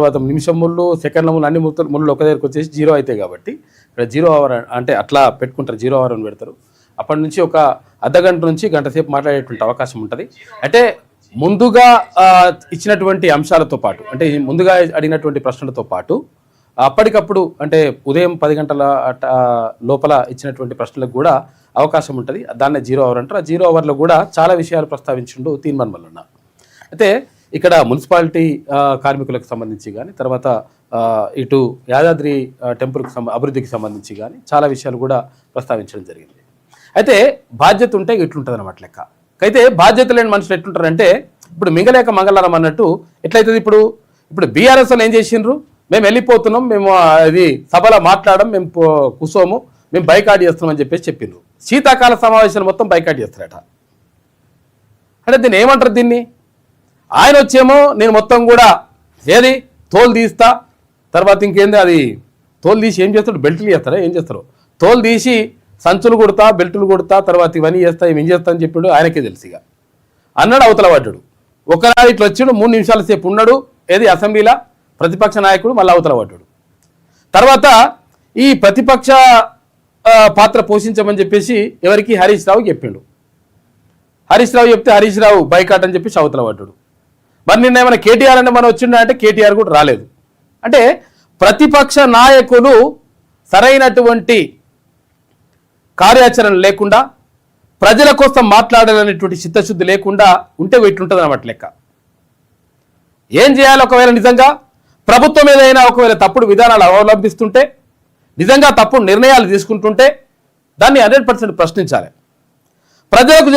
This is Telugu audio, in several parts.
తర్వాత నిమిషం ముళ్ళు సెకండ్ల ముళ్ళు అన్ని ముళ్ళు ఒక దగ్గరికి వచ్చేసి 0 అవుతాయి కాబట్టి ఇక్కడ 0 అవర్ అంటే అట్లా పెట్టుకుంటారు, 0 అవర్ అని పెడతారు. అప్పటి నుంచి ఒక అర్ధగంట నుంచి గంట సేపు మాట్లాడేటువంటి అవకాశం ఉంటుంది. అంటే ముందుగా ఇచ్చినటువంటి అంశాలతో పాటు, అంటే ముందుగా అడిగినటువంటి ప్రశ్నలతో పాటు అప్పటికప్పుడు అంటే ఉదయం 10 గంటల లోపల ఇచ్చినటువంటి ప్రశ్నలకు కూడా అవకాశం ఉంటుంది. దాన్నే 0 అవర్ అంటారు. ఆ 0 అవర్లో కూడా చాలా విషయాలు ప్రస్తావించిండు తీర్మాన్ మల్లన్న. అయితే ఇక్కడ మున్సిపాలిటీ కార్మికులకు సంబంధించి కానీ, తర్వాత ఇటు యాదాద్రి టెంపుల్కి అభివృద్ధికి సంబంధించి కానీ చాలా విషయాలు కూడా ప్రస్తావించడం జరిగింది. అయితే బాధ్యత ఉంటే ఇట్లుంటుంది అన్నమాట లెక్క. అయితే బాధ్యత లేని మనుషులు ఎట్లుంటారంటే, ఇప్పుడు మింగలేక మంగళవారం అన్నట్టు ఎట్లయితుంది. ఇప్పుడు బీఆర్ఎస్ వాళ్ళు ఏం చేసిండ్రు, మేము వెళ్ళిపోతున్నాం, మేము అది సభలో మాట్లాడడం, మేము కూసోము, మేము బైకాట్ చేస్తున్నాం అని చెప్పేసి చెప్పిండ్రు. శీతాకాల సమావేశాలు మొత్తం బైకాట్ చేస్తారట. అంటే దీన్ని ఏమంటారు, దీన్ని ఆయన వచ్చేమో నేను మొత్తం కూడా ఏది తోలు తీస్తా, తర్వాత ఇంకేంది అది తోలు తీసి ఏం చేస్తాడు, బెల్టులు చేస్తారా ఏం చేస్తారు, తోలు తీసి సంచులు కొడతా, బెల్టులు కొడతా, తర్వాత ఇవన్నీ చేస్తా, ఏం చేస్తా అని చెప్పిండు. ఆయనకే తెలుసు ఇక అన్నాడు. అవతల పడ్డాడు. ఒకనాడు ఇట్లా వచ్చాడు, 3 నిమిషాల సేపు ఉన్నాడు ఏది అసెంబ్లీలో ప్రతిపక్ష నాయకుడు, మళ్ళీ అవతల పడ్డాడు. తర్వాత ఈ ప్రతిపక్ష పాత్ర పోషించమని చెప్పేసి ఎవరికి హరీష్ రావు చెప్పిండు. హరీష్ రావు చెప్తే హరీష్ రావు బైకాట్ అని చెప్పేసి అవతల పడ్డాడు. మరి నిన్న ఏమైనా కేటీఆర్ అంటే మనం వచ్చిండ అంటే కేటీఆర్ కూడా రాలేదు. అంటే ప్రతిపక్ష నాయకులు సరైనటువంటి కార్యాచరణ లేకుండా, ప్రజల కోసం మాట్లాడాలనేటువంటి చిత్తశుద్ధి లేకుండా ఉంటే ఇట్లుంటుంది అన్నమాట లెక్క. ఏం చేయాలి, ఒకవేళ నిజంగా ప్రభుత్వం ఏదైనా ఒకవేళ తప్పుడు విధానాలు అవలంబిస్తుంటే, నిజంగా తప్పుడు నిర్ణయాలు తీసుకుంటుంటే దాన్ని 100% ప్రశ్నించాలి. ప్రజలకు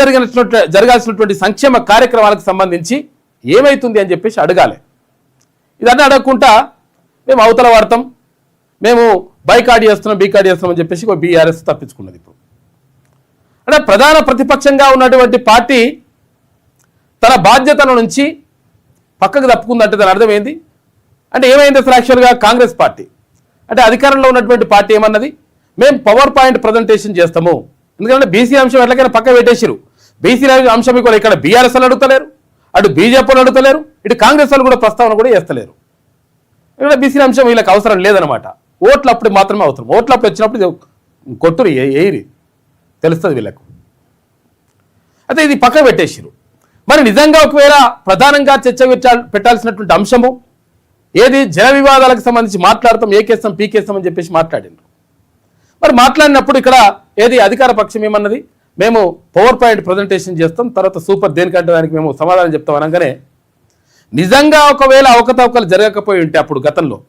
జరగాల్సినటువంటి సంక్షేమ కార్యక్రమాలకు సంబంధించి ఏమైతుంది అని చెప్పేసి అడగాలి. ఇదన్నీ అడగకుండా మేము అవతల వాడతాం, మేము బైకాట్ చేస్తున్నాం, బీకాట్ చేస్తున్నాం అని చెప్పేసి బీఆర్ఎస్ తప్పించుకున్నది. ఇప్పుడు అంటే ప్రధాన ప్రతిపక్షంగా ఉన్నటువంటి పార్టీ తన బాధ్యతల నుంచి పక్కకు తప్పుకుందంటే దాని అర్థం ఏంది అంటే, ఏమైంది అసలు యాక్చువల్గా కాంగ్రెస్ పార్టీ అంటే అధికారంలో ఉన్నటువంటి పార్టీ ఏమన్నది, మేము పవర్ పాయింట్ ప్రజెంటేషన్ చేస్తాము. ఎందుకంటే బీసీ అంశం ఎట్లకైనా పక్క పెట్టేసారు. బీసీ అంశం కూడా ఇక్కడ బీఆర్ఎస్ వాళ్ళు అడుగుతలేరు, అటు బీజేపీ వాళ్ళు అడుగుతలేరు, ఇటు కాంగ్రెస్ వాళ్ళు కూడా ప్రస్తావన కూడా చేస్తలేరు. ఇక్కడ బీసీ అంశం వీళ్ళకి అవసరం లేదనమాట. ఓట్లు అప్పుడు మాత్రమే అవసరం. ఓట్లు అప్పుడు వచ్చినప్పుడు కొట్టురు ఏరి తెలుస్తుంది వీళ్ళకు. అయితే ఇది పక్క పెట్టేసారు. మరి నిజంగా ఒకవేళ ప్రధానంగా చర్చ పెట్టాల్సినటువంటి అంశము ఏది, జన వివాదాలకు సంబంధించి మాట్లాడతాం, ఏకేస్తాం పీకేస్తాం అని చెప్పేసి మాట్లాడిండ్రు. మరి మాట్లాడినప్పుడు ఇక్కడ ఏది అధికార పక్షం ఏమన్నది, మేము పవర్ పాయింట్ ప్రజెంటేషన్ చేస్తాం, తర్వాత సూపర్ దేనికంటే దానికి మేము సమాధానం చెప్తాం అనగానే, నిజంగా ఒకవేళ అవకతవకలు జరగకపోయి ఉంటే అప్పుడు గతంలో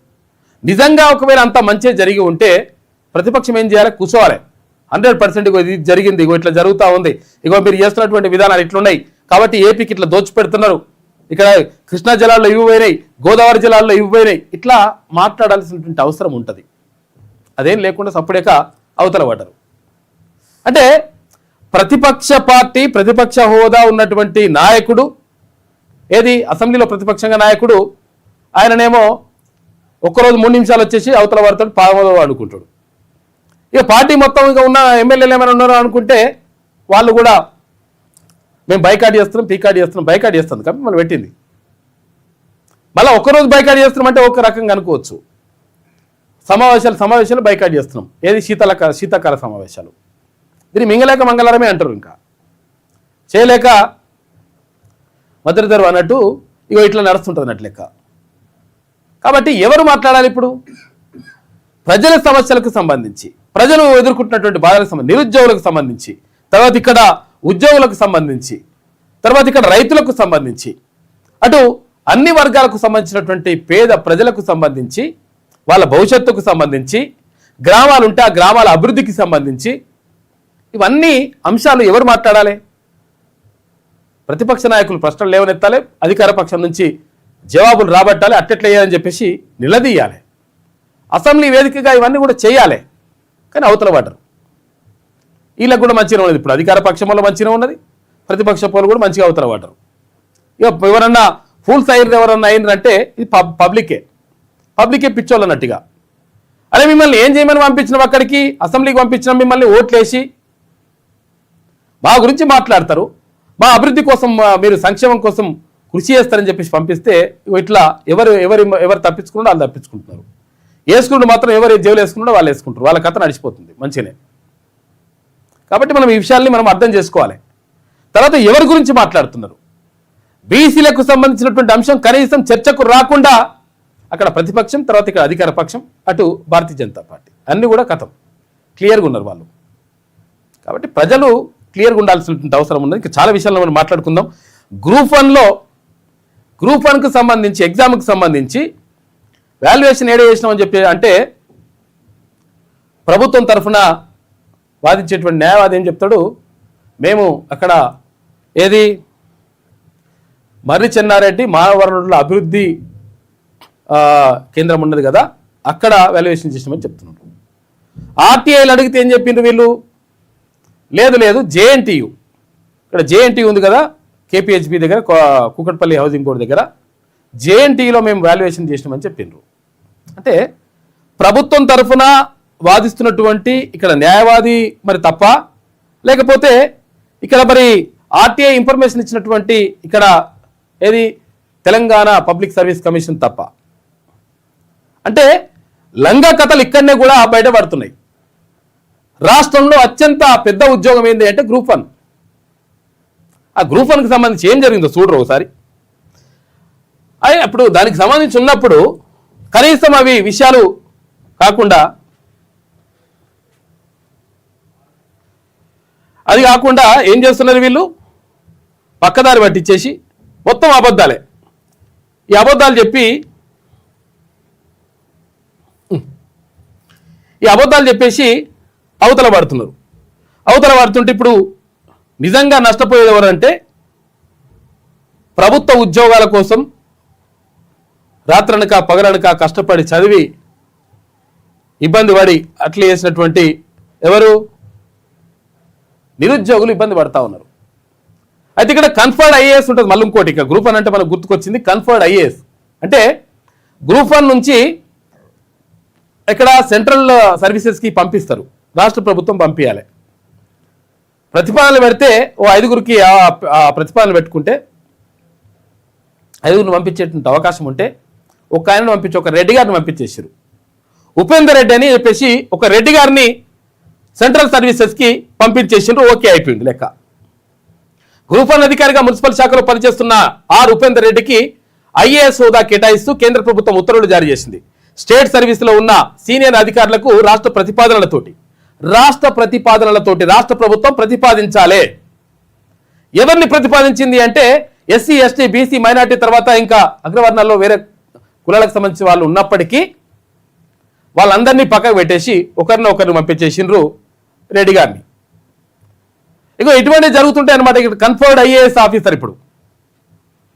నిజంగా ఒకవేళ అంత మంచి జరిగి ఉంటే ప్రతిపక్షం ఏం చేయాలి, కూర్చోవాలి. 100% ఇగో ఇది జరిగింది, ఇగో ఇట్లా జరుగుతూ ఉంది, ఇగో మీరు చేస్తున్నటువంటి విధానాలు ఇట్లున్నాయి కాబట్టి ఏపీకి ఇట్లా దోచిపెడుతున్నారు, ఇక్కడ కృష్ణా జలాల్లో ఇవి పోయినాయి, గోదావరి జలాల్లో ఇవి పోయినాయి, ఇట్లా మాట్లాడాల్సినటువంటి అవసరం ఉంటుంది. అదేం లేకుండా సప్పుడేక అవతల పడ్డారు. అంటే ప్రతిపక్ష పార్టీ, ప్రతిపక్ష హోదా ఉన్నటువంటి నాయకుడు ఏది అసెంబ్లీలో ప్రతిపక్షంగా నాయకుడు, ఆయననేమో ఒక్కరోజు 3 నిమిషాలు వచ్చేసి అవతల పడతాడు, పాదమోదో అనుకుంటాడు. ఇక పార్టీ మొత్తం ఇక ఉన్న ఎమ్మెల్యేలు ఏమైనా ఉన్నారో అనుకుంటే వాళ్ళు కూడా మేము బైకాట్ చేస్తున్నాం, పీకాట్ చేస్తున్నాం, బైకాట్ చేస్తుంది కాబట్టి మనం పెట్టింది. మళ్ళీ ఒక్కరోజు బైకాట్ చేస్తున్నాం అంటే ఒక రకంగా అనుకోవచ్చు. సమావేశాలు బైకాట్ చేస్తున్నాం, ఏది శీతాకాల సమావేశాలు. దీన్ని మింగలేక మంగళవారమే అంటారు. ఇంకా చేయలేక మద్దతు అన్నట్టు ఇగో ఇట్లా నడుస్తుంటుంది అన్నట్టు లెక్క. కాబట్టి ఎవరు మాట్లాడాలి ఇప్పుడు, ప్రజల సమస్యలకు సంబంధించి, ప్రజలు ఎదుర్కొంటున్నటువంటి బాధలకు సంబంధించి, నిరుద్యోగులకు సంబంధించి, తర్వాత ఇక్కడ ఉద్యోగులకు సంబంధించి, తర్వాత ఇక్కడ రైతులకు సంబంధించి, అటు అన్ని వర్గాలకు సంబంధించినటువంటి పేద ప్రజలకు సంబంధించి, వాళ్ళ భవిష్యత్తుకు సంబంధించి, గ్రామాలు ఉంటే ఆ గ్రామాల అభివృద్ధికి సంబంధించి ఇవన్నీ అంశాలు ఎవరు మాట్లాడాలి, ప్రతిపక్ష నాయకులు ప్రశ్నలు లేవనెత్తాలి, అధికార పక్షం నుంచి జవాబులు రాబట్టాలి, అట్టెట్లా వేయాలని చెప్పేసి నిలదీయాలి, అసెంబ్లీ వేదికగా ఇవన్నీ కూడా చేయాలి. కానీ అవతల పడ్డరు. వీళ్ళకి కూడా మంచిగా ఉన్నది, ఇప్పుడు అధికార పక్షం వల్ల మంచిగా ఉన్నది, ప్రతిపక్ష పోలు కూడా మంచిగా అవతల పడ్డరు. ఇక ఎవరన్నా ఫుల్ సైడ్ ఎవరన్నా అయిందంటే ఇది పబ్లికే పిచ్చోళ్ళు అన్నట్టుగా. అరే మిమ్మల్ని ఏం చేయమని పంపించినాం, అక్కడికి అసెంబ్లీకి పంపించినాం, మిమ్మల్ని ఓట్లేసి మా గురించి మాట్లాడతారు, మా అభివృద్ధి కోసం మీరు సంక్షేమం కోసం కృషి చేస్తారని చెప్పేసి పంపిస్తే ఇట్లా ఎవరు తప్పించుకున్నారో వాళ్ళు తప్పించుకుంటున్నారు, వేసుకుంటూ మాత్రం ఎవరు జైలు వేసుకున్నారో వాళ్ళు వేసుకుంటారు, వాళ్ళ కథ నడిచిపోతుంది మంచిగానే. కాబట్టి మనం ఈ విషయాల్ని మనం అర్థం చేసుకోవాలి. తర్వాత ఎవరి గురించి మాట్లాడుతున్నారు, బీసీలకు సంబంధించినటువంటి అంశం కనీసం చర్చకు రాకుండా అక్కడ ప్రతిపక్షం, తర్వాత ఇక్కడ అధికార పక్షం, అటు భారతీయ జనతా పార్టీ అన్నీ కూడా కథం క్లియర్గా ఉన్నారు వాళ్ళు. కాబట్టి ప్రజలు క్లియర్గా ఉండాల్సినటువంటి అవసరం ఉన్నది. ఇంకా చాలా విషయాలు మనం మాట్లాడుకుందాం. గ్రూప్ 1కు సంబంధించి ఎగ్జామ్కి సంబంధించి వాల్యుయేషన్ ఏడ చేసినామని చెప్పి అంటే ప్రభుత్వం తరఫున వాదించేటువంటి న్యాయవాది ఏం చెప్తాడు, మేము అక్కడ ఏది మర్రి చెన్నారెడ్డి మానవ వనరుల అభివృద్ధి కేంద్రం ఉన్నది కదా అక్కడ వాల్యుయేషన్ చేసినామని చెప్తున్నాడు. ఆర్టీఐలు అడిగితే ఏం చెప్పిండ్రు వీళ్ళు, లేదు జేఎన్టీయు, ఇక్కడ జేఎన్టీయు ఉంది కదా కేపీహెచ్బి దగ్గర కూకట్పల్లి హౌసింగ్ బోర్డు దగ్గర, జేఎన్టీయులో మేము వాల్యుయేషన్ చేసినామని చెప్పిండ్రు. అంటే ప్రభుత్వం తరఫున వాదిస్తున్నటువంటి ఇక్కడ న్యాయవాది మరి తప్ప, లేకపోతే ఇక్కడ మరి ఆర్టీఐ ఇన్ఫర్మేషన్ ఇచ్చినటువంటి ఇక్కడ ఏది తెలంగాణ పబ్లిక్ సర్వీస్ కమిషన్ తప్ప? అంటే లంగా కథలు ఇక్కడనే కూడా బయటపడుతున్నాయి. రాష్ట్రంలో అత్యంత పెద్ద ఉద్యోగం ఏంటి అంటే గ్రూప్ 1. ఆ గ్రూప్ 1కి సంబంధించి ఏం జరిగిందో చూడరు ఒకసారి. అప్పుడు దానికి సంబంధించి ఉన్నప్పుడు కనీసం అవి విషయాలు కాకుండా అది కాకుండా ఏం చేస్తున్నారు వీళ్ళు, పక్కదారి పట్టించేసి మొత్తం అబద్ధాలే. ఈ అబద్ధాలు చెప్పేసి అవతల పడుతుంటే ఇప్పుడు నిజంగా నష్టపోయేది ఎవరంటే ప్రభుత్వ ఉద్యోగాల కోసం రాత్రనక పగలనక కష్టపడి చదివి ఇబ్బంది పడి అట్లా చేసినటువంటి ఎవరు నిరుద్యోగులు ఇబ్బంది పడతా ఉన్నారు. అయితే ఇక్కడ కన్ఫర్డ్ ఐఏఎస్ ఉంటుంది. మళ్ళీ ఇంకోటి ఇక గ్రూప్ 1 అంటే మనకు గుర్తుకొచ్చింది కన్ఫర్డ్ ఐఏఎస్. అంటే గ్రూప్ 1 నుంచి ఇక్కడ సెంట్రల్ సర్వీసెస్కి పంపిస్తారు, రాష్ట్ర ప్రభుత్వం పంపించాలి. ప్రతిపాదనలు పెడితే ఓ 5గురికి ఆ ప్రతిపాదనలు పెట్టుకుంటే 5గురిని పంపించేటువంటి అవకాశం ఉంటే ఒక ఆయనను పంపించి ఒక రెడ్డి గారిని పంపించేసారు. ఉపేందర్ రెడ్డి అని చెప్పేసి ఒక రెడ్డి గారిని సెంట్రల్ సర్వీసెస్కి పంపించేసిండ్రు. ఓకే అయిపోయింది లెక్క. గ్రూప్ 1 అధికారిగా మున్సిపల్ శాఖలో పనిచేస్తున్న ఉపేందర్ రెడ్డికి ఐఏఎస్ హోదా కేటాయిస్తూ కేంద్ర ప్రభుత్వం ఉత్తర్వులు జారీ చేసింది. స్టేట్ సర్వీసులో ఉన్న సీనియర్ అధికారులకు రాష్ట్ర ప్రతిపాదనలతోటి రాష్ట్ర ప్రభుత్వం ప్రతిపాదించాలి. ఎవరిని ప్రతిపాదించింది అంటే ఎస్సీ, ఎస్టీ, బీసీ, మైనార్టీ, తర్వాత ఇంకా అగ్రవర్ణాల్లో వేరే కులాలకు సంబంధించిన వాళ్ళు ఉన్నప్పటికీ వాళ్ళందరినీ పక్కకు పెట్టేసి ఒకరిని పంపించేసిండ్రు రెడ్డి గారిని. ఇగో ఇటువంటి జరుగుతుంటాయి అనమాట. ఇక్కడ కన్ఫర్డ్ ఐఏఎస్ ఆఫీసర్ ఇప్పుడు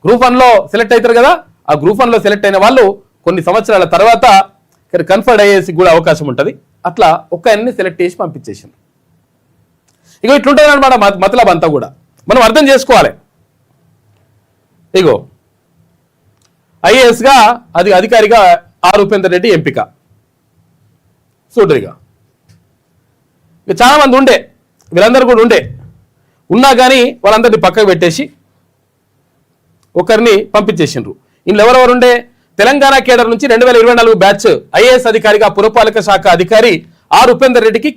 గ్రూప్ 1లో సెలెక్ట్ అవుతారు కదా, ఆ గ్రూప్ 1లో సెలెక్ట్ అయిన వాళ్ళు కొన్ని సంవత్సరాల తర్వాత ఇక్కడ కన్ఫర్డ్ ఐఏఎస్కి కూడా అవకాశం ఉంటుంది. అట్లా ఒక్కరిని సెలెక్ట్ చేసి పంపించేసిండ్రు. ఇగో ఇట్లుంటుంది అనమాట మతలబ్ అంతా కూడా మనం అర్థం చేసుకోవాలి. ఇగో ఐఏఎస్గా అధికారిగా ఉపేందర్ రెడ్డి ఎంపిక. చూడరిగా ఇక చాలా మంది ఉండే, వీళ్ళందరూ కూడా ఉన్నా కానీ వాళ్ళందరినీ పక్కకు పెట్టేసి ఒకరిని పంపించేసిండ్రు. ఇందులో ఎవరెవరు ఉండే, తెలంగాణ కేడర్ నుంచి 2024 బ్యాచ్ ఐఏఎస్ అధికారిగా పురపాలక శాఖ అధికారి ఉపేందర్ రెడ్డికి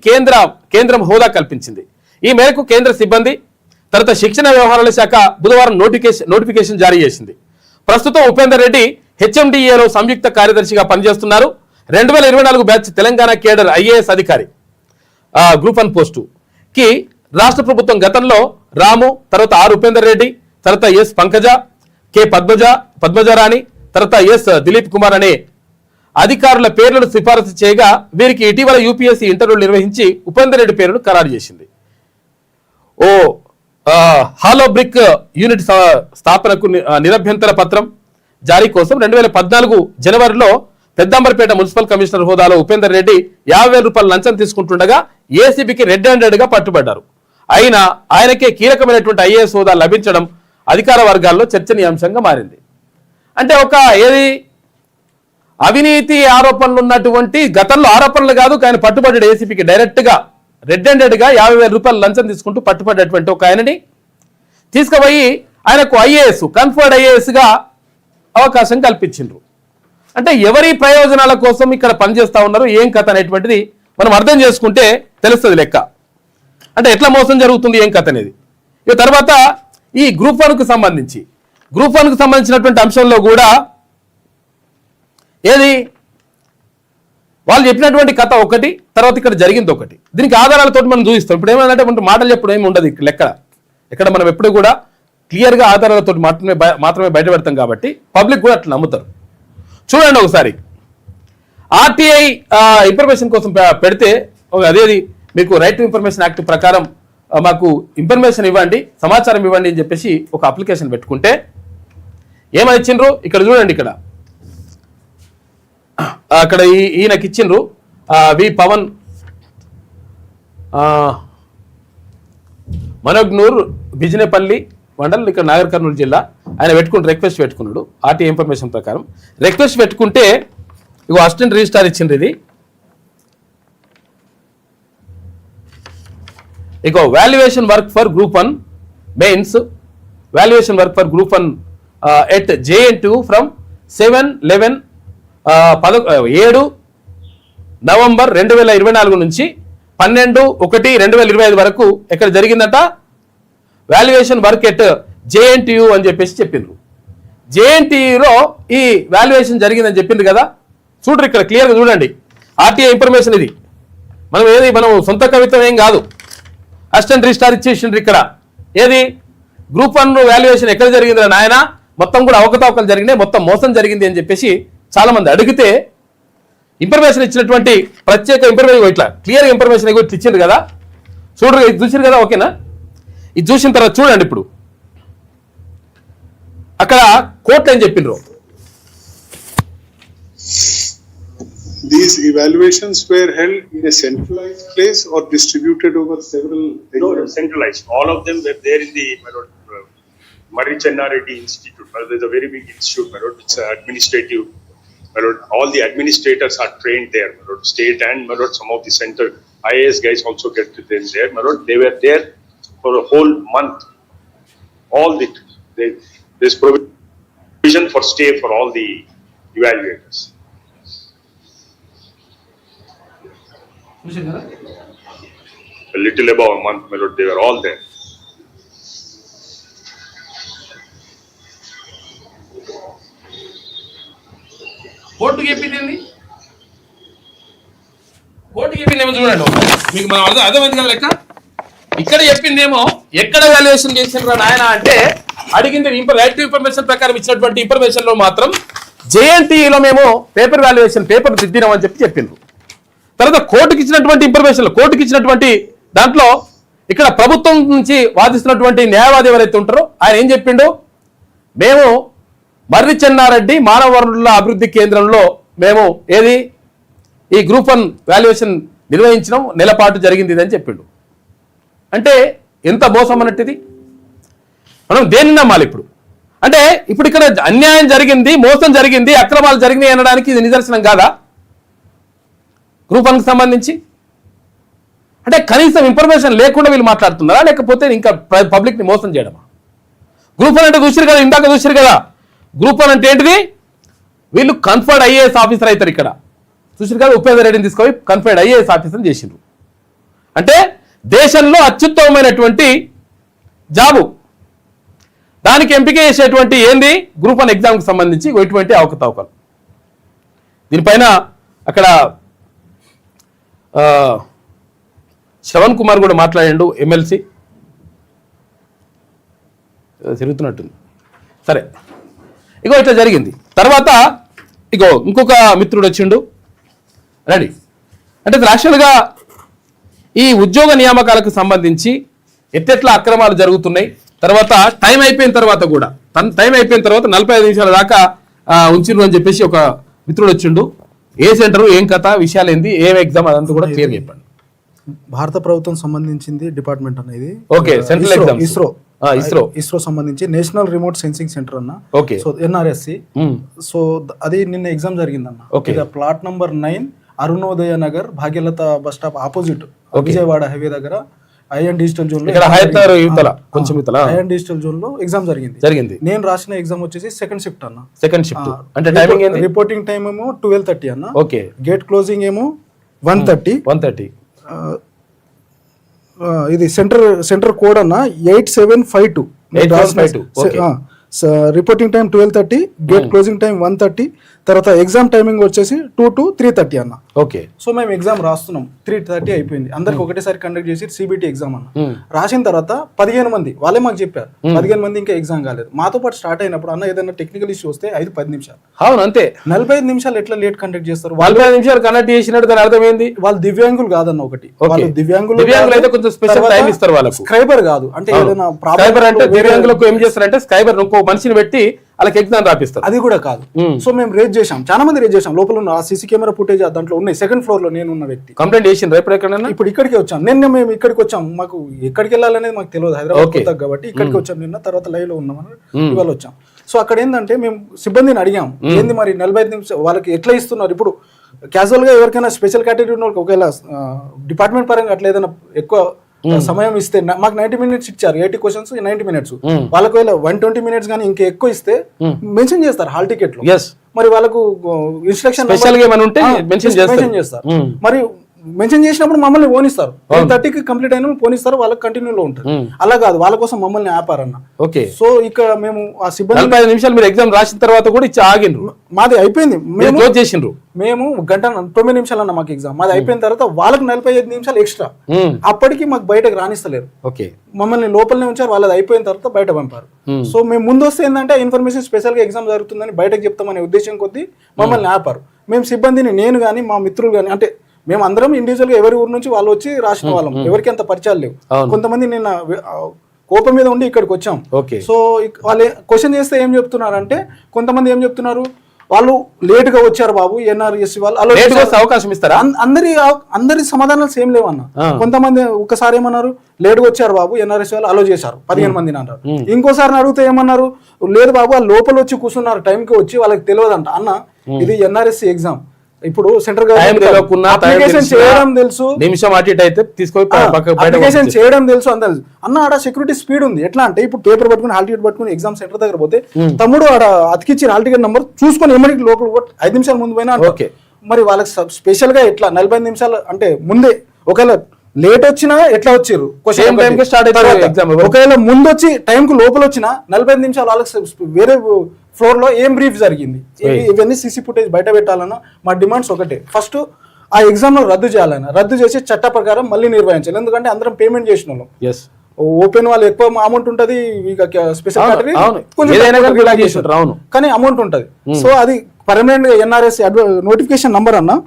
కేంద్రం హోదా కల్పించింది. ఈ మేరకు కేంద్ర సిబ్బంది తర్వాత శిక్షణ వ్యవహారాల శాఖ బుధవారం నోటిఫికేషన్ జారీ చేసింది. ప్రస్తుతం ఉపేందర్ రెడ్డి హెచ్ఎండిఏలో సంయుక్త కార్యదర్శిగా పనిచేస్తున్నారు. 2024 బ్యాచ్ తెలంగాణ కేడర్ ఐఏఎస్ అధికారి గ్రూప్ 1 పోస్టుకి రాష్ట్ర ప్రభుత్వం గతంలో రాము, తర్వాత ఉపేందర్ రెడ్డి, తర్వాత ఎస్ పంకజ, కె పద్మజారాణి, తర్వాత ఎస్ దిలీప్ కుమార్ అనే అధికారుల పేర్లను సిఫారసు చేయగా వీరికి ఇటీవల యూపీఎస్సీ ఇంటర్వ్యూలు నిర్వహించి ఉపేందర్ రెడ్డి పేరును ఖరారు చేసింది. హాలో బ్రిక్ యూనిట్ స్థాపనకు నిరభ్యంతర పత్రం జారీ కోసం 2014 జనవరిలో పెద్దంబర్పేట మున్సిపల్ కమిషనర్ హోదాలో ఉపేందర్ రెడ్డి 50,000 రూపాయలు లంచం తీసుకుంటుండగా ఏసీబీకి రెడ్ హ్యాండెడ్గా పట్టుబడ్డారు. అయినా ఆయనకే కీలకమైనటువంటి ఐఏఎస్ హోదా లభించడం అధికార వర్గాల్లో చర్చనీయాంశంగా మారింది. అంటే ఒక అవినీతి ఆరోపణలు ఉన్నటువంటి, గతంలో ఆరోపణలు కాదు ఆయన పట్టుబడ్డాడు ఏసీబీకి డైరెక్ట్గా రెడ్ హ్యాండెడ్గా 50,000 రూపాయలు లంచం తీసుకుంటూ పట్టుబడ్డటువంటి ఒక ఆయనని తీసుకుపోయి ఆయనకు ఐఏఎస్ కన్ఫర్డ్ ఐఏఎస్గా అవకాశం కల్పించిండ్రు. అంటే ఎవరి ప్రయోజనాల కోసం ఇక్కడ పనిచేస్తూ ఉన్నారు, ఏం కథ అనేటువంటిది మనం అర్థం చేసుకుంటే తెలుస్తుంది లెక్క. అంటే ఎట్లా మోసం జరుగుతుంది, ఏం కథ అనేది. ఇక తర్వాత ఈ గ్రూప్ 1కు సంబంధించినటువంటి అంశంలో కూడా ఏది వాళ్ళు చెప్పినటువంటి కథ ఒకటి, తర్వాత ఇక్కడ జరిగింది ఒకటి. దీనికి ఆధారాలతో మనం చూపిస్తాం. ఇప్పుడు ఏమంటే మాటలు చెప్పడం ఏమి ఉండదు లెక్క. ఎక్కడ మనం ఎప్పుడు కూడా క్లియర్గా ఆధారాలతో మాత్రమే బయటపెడతాం కాబట్టి పబ్లిక్ కూడా అట్లా నమ్ముతారు. చూడండి ఒకసారి, ఆర్టీఐ ఇన్ఫర్మేషన్ కోసం పెడితే అదేది మీకు రైట్ టు ఇన్ఫర్మేషన్ యాక్ట్ ప్రకారం మాకు ఇన్ఫర్మేషన్ ఇవ్వండి, సమాచారం ఇవ్వండి అని చెప్పేసి ఒక అప్లికేషన్ పెట్టుకుంటే ఏమని ఇచ్చిండ్రు ఇక్కడ చూడండి. అక్కడ ఈయనకి ఇచ్చిండ్రు వి పవన్ మనోగ్నూర్ బిజినేపల్లి మండల్, ఇక్కడ నాగర్ కర్నూలు జిల్లా. ఆయన రిక్వెస్ట్ పెట్టుకున్నాడు ఆర్టీఐ ఇన్ఫర్మేషన్ ప్రకారం. రిక్వెస్ట్ పెట్టుకుంటే ఇగో అసిస్టెంట్ రిజిస్ట్రార్ ఇచ్చిండ్రు. ఇది ఇగో valuation work for group 1 mains, valuation work for group 1 at JNTU from 7 November 2024 నుంచి 12/1/2025 వరకు ఎక్కడ జరిగిందట, వాల్యుయేషన్ వర్క్ ఎట్ JNTU అని చెప్పేసి చెప్పిండ్రు. JNTUలో ఈ వాల్యుయేషన్ జరిగిందని చెప్పిండ్రు కదా. చూడండి ఇక్కడ క్లియర్గా చూడండి, ఆర్టీఐ ఇన్ఫర్మేషన్ ఇది. మనం సొంత కవిత్వం ఏం కాదు, అసిస్టెంట్ రిజిస్ట్రార్ ఇచ్చేసిండ్రు ఇక్కడ. ఏది గ్రూప్ 1 వాల్యుయేషన్ ఎక్కడ జరిగింది నాయన, మొత్తం కూడా అవకతవకలు జరిగినాయి, మొత్తం మోసం జరిగింది అని చెప్పేసి చాలా మంది అడిగితే ఇన్ఫర్మేషన్ ఇచ్చినటువంటి ప్రత్యేక ఇన్ఫర్మేషన్ ఇట్లా క్లియర్ ఇన్ఫర్మేషన్ ఇట్లా ఇచ్చిండ్రు కదా. చూడరు, ఇది చూసారు కదా, ఓకేనా. ఇది చూసిన తర్వాత చూడండి ఇప్పుడు అక్కడ కోర్టు ఏం చెప్పిండ్రు. These evaluations were held in a centralized place or distributed over several? No, centralized. All of them were there in the Marri Chennareddy Institute. There's a very big institute. It's administrative. All the administrators are trained there. State and some of the center IAS guys also get to them there. They were there for a whole month. There's provision for stay for all the evaluators. A little above a month, they were all there. కోర్టుకి చెప్పింది చూడండి మీకు మనం అర్థమైంది కదా లెక్క. ఇక్కడ చెప్పిందేమో ఎక్కడ వాల్యుయేషన్ చేసిండ్రా నాయన అంటే అడిగింది రైట్ టు ఇన్ఫర్మేషన్ ప్రకారం ఇచ్చినటువంటి ఇన్ఫర్మేషన్ లో మాత్రం JNTUలో మేము పేపర్ వాల్యుయేషన్ పేపర్ దిద్దినాం అని చెప్పిండ్రు. తర్వాత కోర్టుకి ఇచ్చినటువంటి దాంట్లో ఇక్కడ ప్రభుత్వం నుంచి వాదిస్తున్నటువంటి న్యాయవాది ఎవరైతే ఉంటారో ఆయన ఏం చెప్పిండు, మేము మర్రి చెన్నారెడ్డి మానవ వనరుల అభివృద్ధి కేంద్రంలో మేము ఈ గ్రూప్ 1 వాల్యుయేషన్ నిర్వహించడం నెలపాటు జరిగింది అని చెప్పిండు. అంటే ఎంత మోసం అన్నట్టుది. మనం దేన్ని నమ్మాలి ఇప్పుడు? అంటే ఇప్పుడు ఇక్కడ అన్యాయం జరిగింది, మోసం జరిగింది, అక్రమాలు జరిగినాయి అనడానికి ఇది నిదర్శనం కాదా గ్రూప్ 1కి సంబంధించి? అంటే కనీసం ఇన్ఫర్మేషన్ లేకుండా వీళ్ళు మాట్లాడుతున్నారా, లేకపోతే ఇంకా పబ్లిక్ని మోసం చేయడమా? గ్రూప్ 1 అంటే చూసిరు కదా, ఇందాక చూసిరు కదా, గ్రూప్ 1 అంటే ఏంటిది, వీళ్ళు కన్ఫర్డ్ IAS ఆఫీసర్ అవుతారు. ఇక్కడ చూసిరు కదా, ఉపేందర్ రెడ్డిని తీసుకొని కన్ఫర్డ్ IAS ఆఫీసర్ చేసిండ్రు. అంటే దేశంలో అత్యుత్తమమైనటువంటి జాబు, దానికి ఎంపిక చేసేటువంటి ఏంది గ్రూప్ 1 ఎగ్జామ్కి సంబంధించి ఇటువంటి అవకతవకలు. దీనిపైన అక్కడ శ్రవణ్ కుమార్ కూడా మాట్లాడిండు, ఎమ్మెల్సీ తిరుగుతున్నట్టుంది. సరే, ఇగో ఇట్లా జరిగింది. తర్వాత ఇగో ఇంకొక మిత్రుడు వచ్చిండు, రెడీ. అంటే యాక్చువల్గా ఈ ఉద్యోగ నియామకాలకు సంబంధించి ఎట్టెట్లా అక్రమాలు జరుగుతున్నాయి, తర్వాత టైం అయిపోయిన తర్వాత 45 నిమిషాల దాకా ఉంచిరు అని చెప్పేసి ఒక మిత్రుడు వచ్చిండు. ఏ సెంటరు, ఏం కథ, విషయాలు ఏంది, ఏం ఎగ్జామ్, అదంతా కూడా క్లియర్ చెప్పండి. భారత ప్రభుత్వం సంబంధించింది డిపార్ట్మెంట్ అనేది. ఓకే, సెంట్రల్ ఎగ్జామ్ ఇస్రో సంబంధించి నేషనల్ రిమోట్ సెన్సింగ్ సెంటర్ అన్న. Okay, so NRSC. సో అది నిన్న ఎగ్జామ్ జరిగిందన్న. Okay, plot number 9 Arunodaya Nagar Bhagyalatha bus stop opposite Vijayawada highway దగ్గర ఐఎన్ డిజిటల్ జోన్ ఇక్కడ హయత్నగర్ యువతల కొంచెం యువతల ఐఎన్ డిజిటల్ జోన్ లో ఎగ్జామ్ జరిగింది. నేను రాసిన ఎగ్జామ్ వచ్చేసి సెకండ్ షిఫ్ట్ అన్న. సెకండ్ షిఫ్ట్ అంటే టైమింగ్ ఏంది? రిపోర్టింగ్ టైం ఏమో 12:30 అన్న. ఓకే. గేట్ క్లోజింగ్ ఏమో 1:30. ఇది సెంటర్ కోడ్ అన్న 8752. Reporting time 12:30, gate closing time 1:30. తర్వాత ఎగ్జామ్ టైమింగ్ వచ్చేసి 2 to 3:30 అన్న. ఓకే. సో మేము ఎగ్జామ్ రాస్తున్నాం, 3:30 అయిపోయింది. అందరికి ఒకటేసారి కండక్ట్ చేసి సిబిటి ఎగ్జామ్ అన్న. రాసిన తర్వాత 15 మంది వాళ్ళే మాకు చెప్పారు, 15 మంది ఇంకా ఎగ్జామ్ కాలేదు. మాతో పాటు స్టార్ట్ అయినప్పుడు అన్న ఏదైనా టెక్నికల్ ఇష్యూ వస్తే 5-10 నిమిషాలు. అవును అంతే. 45 నిమిషాలు ఎట్లా లేట్ కండక్ట్ చేస్తారు? 45 నిమిషాలు కండక్ట్ చేసినట్టు దాని అర్థమైంది వాళ్ళు దివ్యాంగులు కాదన్న. ఒకటి వాళ్ళు దివ్యాంగులు అయితే కొంచెం స్పెషల్ టైం ఇస్తారు వాళ్ళకు. స్క్రైబర్ కాదు అంటే ఏదైనా స్క్రైబర్ అంటే దివ్యాంగులకు ఏం చేస్తారంటే స్క్రైబర్ ఇంకో మనిషిని పెట్టి వాళ్ళకి ఎగ్జామ్ రాపిస్తారు. అది కూడా కాదు. సో మేము రేజ్ చేసాం, చాలా మంది రేజ్ చేసాం. లోపల ఉన్న సీసీ కెమెరా ఫుటేజ్ దాంట్లో ఉన్నాయి. సెకండ్ ఫ్లోర్ లో నేను ఉన్న వ్యక్తి కంప్లైంట్ చేసిండ్రు ఎప్పుడు ఎక్కడైనా? ఇప్పుడు ఇక్కడికి వచ్చాం. నిన్న మేము ఇక్కడికి వచ్చాం, మాకు ఎక్కడికి వెళ్ళాలనేది మాకు తెలియదు, హైదరాబాద్ కాబట్టి ఇక్కడికి వచ్చాం. నిన్న తర్వాత లైవ్ లో ఉన్నామని ఇవాళ వచ్చాం. సో అక్కడ ఏంటంటే మేము సిబ్బందిని అడిగాం, ఏంది మరి 45 నిమిషాలు వాళ్ళకి ఎట్లా ఇస్తున్నారు? ఇప్పుడు క్యాజువల్ గా ఎవరికైనా స్పెషల్ కేటగిరీ ఉన్న వాళ్ళకి ఒకవేళ డిపార్ట్మెంట్ పరంగా అట్లా ఏదైనా ఎక్కువ సమయం ఇస్తే, మాకు 90 minutes ఇచ్చారు, 80 questions 90 minutes. వాళ్ళకి 120 minutes కానీ ఇంకా ఎక్కువ ఇస్తే మెన్షన్ చేస్తారు హాల్ టికెట్ లో. మరి వాళ్ళకు ఇన్స్ట్రక్షన్ మెన్షన్ చేస్తారు. మరి మెన్షన్ చేసినప్పుడు మమ్మల్ని పోనిస్తారు, 30కి కంప్లీట్ అయిన పోనిస్తారు, వాళ్ళకి కంటిన్యూలో ఉంటుంది. అలా కాదు, వాళ్ళ కోసం మమ్మల్ని ఆపారన్న. ఓకే. సో ఇక్కడ మేము ఆ సిబ్బంది 45 నిమిషాలు మీరు ఎగ్జామ్ రాసిన తర్వాత కూడా ఇచ్చి ఆగిండ్రు. మాది అయిపోయింది, మేము క్లోజ్ చేసిండ్రు. మేము 1:09 నిమిషాలు అన్న మాకు ఎగ్జామ్. మాది అయిపోయిన తర్వాత వాళ్ళకి 45 నిమిషాలు ఎక్స్ట్రా. అప్పటికి మాకు బయటకు రాణిస్తలేరు. ఓకే. మమ్మల్ని లోపలనే ఉంచారు, వాళ్ళది అయిపోయిన తర్వాత బయట పంపారు. సో మేము ముందు వస్తే ఏంటంటే ఇన్ఫర్మేషన్ స్పెషల్ గా ఎగ్జామ్ జరుగుతుందని బయటకు చెప్తామనే ఉద్దేశం కొద్దీ మమ్మల్ని ఆపారు. మేము సిబ్బందిని, నేను కానీ మా మిత్రులు కానీ, అంటే మేము అందరం ఇండివిజువల్ గా ఎవరి ఊరు నుంచి వాళ్ళు వచ్చి రాసిన వాళ్ళం, ఎవరికి అంత పరిచయాలు లేవు. కొంతమంది నిన్న కోపం మీద ఉండి ఇక్కడికి వచ్చాం. సో వాళ్ళు క్వశ్చన్ చేస్తే ఏం చెప్తున్నారంటే, కొంతమంది ఏం చెప్తున్నారు, వాళ్ళు లేట్ గా వచ్చారు బాబు, ఎన్ఆర్ఎస్ వాళ్ళు అవకాశం ఇస్తారా? అందరి సమాధానాలు సేమ్ లేవన్న. కొంతమంది ఒకసారి ఏమన్నారు, లేట్ గా వచ్చారు బాబు, ఎన్ఆర్ఎస్ వాళ్ళు అలో చేశారు 15 మందిని అంటారు. ఇంకోసారి అడిగితే ఏమన్నారు, లేదు బాబు వాళ్ళు లోపల వచ్చి కూర్చున్నారు, టైంకి వచ్చి వాళ్ళకి తెలియదంట. అన్న ఇది ఎన్ఆర్ఎస్సి ఎగ్జామ్, ఇప్పుడు సెంట్రల్ గవర్నమెంట్ అప్లికేషన్ చేయడం తెలుసు, నిమిషం అటు ఇటు అయితే తీసుకొని అప్లికేషన్ చేయడం తెలుసు అందరు అన్న. ఆడ సెక్యూరిటీ స్పీడ్ ఉంది. ఎట్లా అంటే ఇప్పుడు పేపర్ పట్టుకుని హాల్ టికెట్ పట్టుకుని ఎగ్జామ్ సెంటర్ దగ్గర పోతే తమ్ముడు ఆడ అతికిచ్చి హాల్ టికెట్ నంబర్ చూసుకొని ఎమ్మడికి లోపల 5 నిమిషాల ముందు పోయినా. మరి వాళ్ళకి స్పెషల్ గా ఎట్లా 45 నిమిషాలు అంటే ముందే, ఒకవేళ లేట్ వచ్చినా ఎట్లా వచ్చారు, ఒకవేళ ముందు వచ్చి టైం కు లోపల వచ్చినా 45 నిమిషాలు వాళ్ళకి వేరే ఫ్లోర్ లో ఏం బ్రీఫ్ జరిగింది, ఇవన్నీ సీసీ ఫుటేజ్ బయట పెట్టాలన్నా. మా డిమాండ్స్ ఒకటే, ఫస్ట్ ఆ ఎగ్జామ్ లో రద్దు చేయాలన్నా, రద్దు చేసి చట్ట ప్రకారం మళ్ళీ నిర్వహించాలి. ఎందుకంటే అందరం పేమెంట్ చేసిన వాళ్ళం. ఓపెన్ వాళ్ళు ఎక్కువ అమౌంట్ ఉంటది, స్పెషల్ కేటగిరీ కానీ అమౌంట్ ఉంటది. సో అది పర్మనెంట్ గా ఎన్ఆర్ఎస్ నోటిఫికేషన్ నంబర్ అన్న,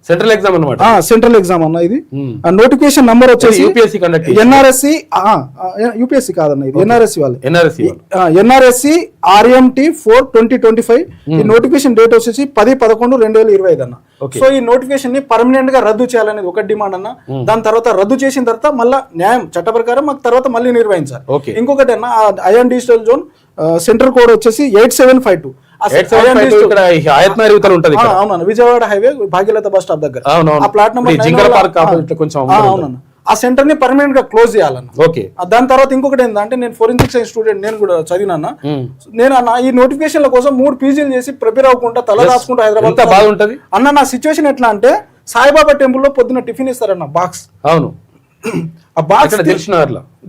సెంట్రల్ ఎగ్జామ్ అన్నమాట. సెంట్రల్ ఎగ్జామ్ అన్న. ఇది నోటిఫికేషన్ నంబర్ వచ్చేసి ఎన్ఆర్ఎస్సి, యూపీఎస్సి కాదన్న, ఇది ఎన్ఆర్ఎస్సి వాళ్ళు, ఎన్ఆర్ఎస్సి RMT 4/2025. ఈ నోటిఫికేషన్ డేట్ వచ్చేసి 10/11/2025 అన్న. సో ఈ నోటిఫికేషన్ ని పర్మనెంట్ గా రద్దు చేయాలనేది ఒక డిమాండ్ అన్న. దాని తర్వాత రద్దు చేసిన తర్వాత మళ్ళీ న్యాయం చట్ట ప్రకారం మాకు తర్వాత మళ్ళీ నిర్వహించాలి. ఇంకొకటి అన్న, iON digital zone centre code వచ్చేసి 8752. Vijayawada highway Bhagyalatha bus stop దగ్గర ఆ ప్లాట్ నెంబర్. ఆ సెంటర్ ని పర్మనెంట్ గా క్లోజ్ చేయాలన్న. దాని తర్వాత ఇంకొకటి ఏంటంటే, నేను ఫోరెన్సిక్ సైన్స్ స్టూడెంట్, నేను కూడా చదివినా. నేను అన్న ఈ నోటిఫికేషన్ల కోసం 3 పీజీలు చేసి ప్రిపేర్ అవ్వకుండా తల రాసుకుంటూ హైదరాబాద్ బాగుంటది అన్న. నా సిచ్యువేషన్ ఎట్లా అంటే, సాయిబాబా టెంపుల్ లో పొద్దున్న టిఫిన్ ఇస్తారన్న బాక్స్. అవును, ఆ బాక్స్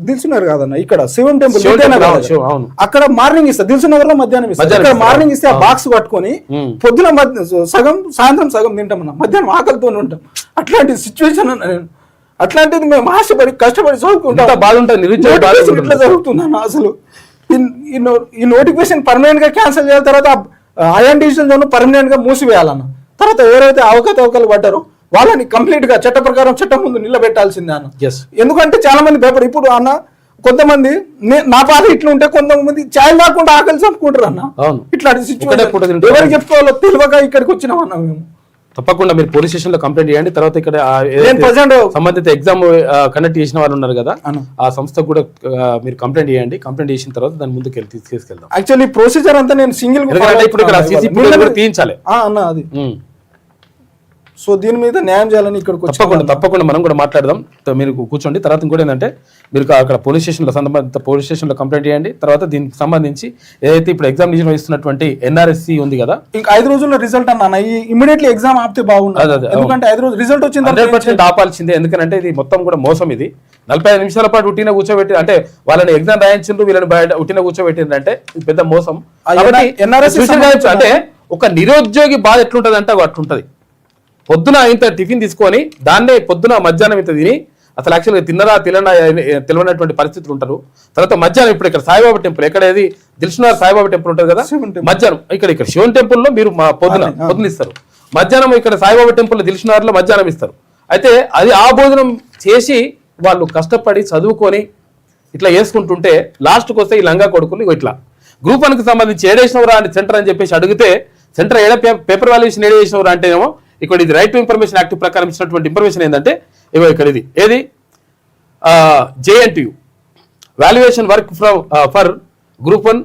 దిల్సునగర్ కాదన్న, ఇక్కడ శివం టెంపుల్ అక్కడ మార్నింగ్ ఇస్తారు, దిల్సునగర్ లో మధ్యాహ్నం ఇస్తారు. ఇక్కడ మార్నింగ్ ఇస్తే ఆ బాక్స్ పట్టుకొని పొద్దున సగం, సాయంత్రం సగం తింటామన్నా, మధ్యాహ్నం ఆకలితో ఉంటాం. అట్లాంటి సిచ్యువేషన్ అన్న. అట్లాంటిది మేము ఆశపడి కష్టపడి చదువుకుంటాం, ఇట్లా చదువుతున్నాను. అసలు ఈ నోటిఫికేషన్ పర్మనెంట్ గా క్యాన్సిల్ చేయాలి. తర్వాత ఐఎన్ డిజిటల్ జోన్ పర్మనెంట్ గా మూసివేయాలన్న. తర్వాత ఎవరైతే అవకతవకలు పడ్డారో వాళ్ళని కంప్లీట్ గా చట్ట ప్రకారం చట్టం ముందు నిలబెట్టాల్సిందే అన్న. ఎందుకంటే చాలా మంది భయపడి, ఇప్పుడు అన్న కొంతమంది నా బాధ ఇట్లా ఉంటే కొంతమంది ఛాయ్ రాకుండా ఆకలి చంపుకుంటారు అన్న. ఇట్లాంటి సిచ్యువేషన్ ఎవరికి చెప్పుకోవాలో తెలియక ఇక్కడికి వచ్చినాం అన్న. మేము తప్పకుండా మీరు పోలీస్ స్టేషన్ లో కంప్లైంట్ చేయండి. తర్వాత ఇక్కడ సంబంధిత ఎగ్జామ్ కండక్ట్ చేసిన వాళ్ళు ఉన్నారు కదా, ఆ సంస్థకు కూడా మీరు కంప్లైంట్ చేయండి. కంప్లైంట్ చేసిన తర్వాత దాని ముందుకు తీసుకెళ్దాం. యాక్చువల్లీ ప్రొసీజర్ అంతా నేను సింగిల్ ఇప్పుడు తీయించాలి అన్న. అది సో దీని మీద న్యాయం చేయాలని ఇక్కడికి తప్పకుండా మనం కూడా మాట్లాడదాం. మీరు కూర్చోండి. తర్వాత ఇంకోటి ఏంటంటే మీరు అక్కడ పోలీస్ స్టేషన్లో కంప్లైంట్ చేయండి. తర్వాత దీనికి సంబంధించి ఏదైతే ఇప్పుడు ఎగ్జామినేషన్ వహిస్తున్నటువంటి NRSC ఉంది కదా, ఇంకా 5 రోజుల్లో రిజల్ట్ అన్న ఇమీడియట్లీ ఎగ్జామ్ ఆపితే బాగుంది. ఎందుకంటే 5 రోజులు రిజల్ట్ వచ్చింది 100% ఆపాల్సిందే. ఎందుకంటే ఇది మొత్తం కూడా మోసం. ఇది 45 నిమిషాల పాటు ఉట్టిన కూర్చోబెట్టి అంటే వాళ్ళని ఎగ్జామ్ రాయించిండ్రు, వీళ్ళని ఉట్టిన కూర్చోబెట్టిందంటే ఇది పెద్ద మోసం. అంటే ఒక నిరుద్యోగి బాధ ఎట్లుంటది అంటే అట్లుంటది. పొద్దున ఇంత టిఫిన్ తీసుకొని దాన్నే పొద్దున మధ్యాహ్నం ఇంత తిని అసలు యాక్చువల్గా తెలియనటువంటి పరిస్థితులు ఉంటారు. తర్వాత మధ్యాహ్నం ఇప్పుడు ఇక్కడ సాయిబాబా టెంపుల్, ఎక్కడేది దిల్సుఖ్నగర్ సాయిబాబా టెంపుల్ ఉంటుంది కదా, మధ్యాహ్నం ఇక్కడ శివన్ టెంపుల్లో మీరు పొద్దున ఇస్తారు, మధ్యాహ్నం ఇక్కడ సాయిబాబా టెంపుల్ దిల్సుఖ్నగర్లో మధ్యాహ్నం ఇస్తారు. అయితే అది ఆ భోజనం చేసి వాళ్ళు కష్టపడి చదువుకొని ఇట్లా వేసుకుంటుంటే లాస్ట్కి వస్తే ఈ లంగా కొడుకులు ఇట్లా గ్రూప్ 1కి సంబంధించి ఏడేసినవరా అని సెంటర్ అని చెప్పేసి అడిగితే సెంటర్ పేపర్ వాల్యుయేషన్ ఏడేసినవరా అంటేనేమో ఇక్కడ ఇది రైట్ టు ఇన్ఫర్మేషన్ యాక్ట్ ప్రకారం ఇచ్చినటువంటి ఇన్ఫర్మేషన్ ఏంటంటే ఇవో ఇక్కడ ఇది ఏది JNTU valuation work for group 1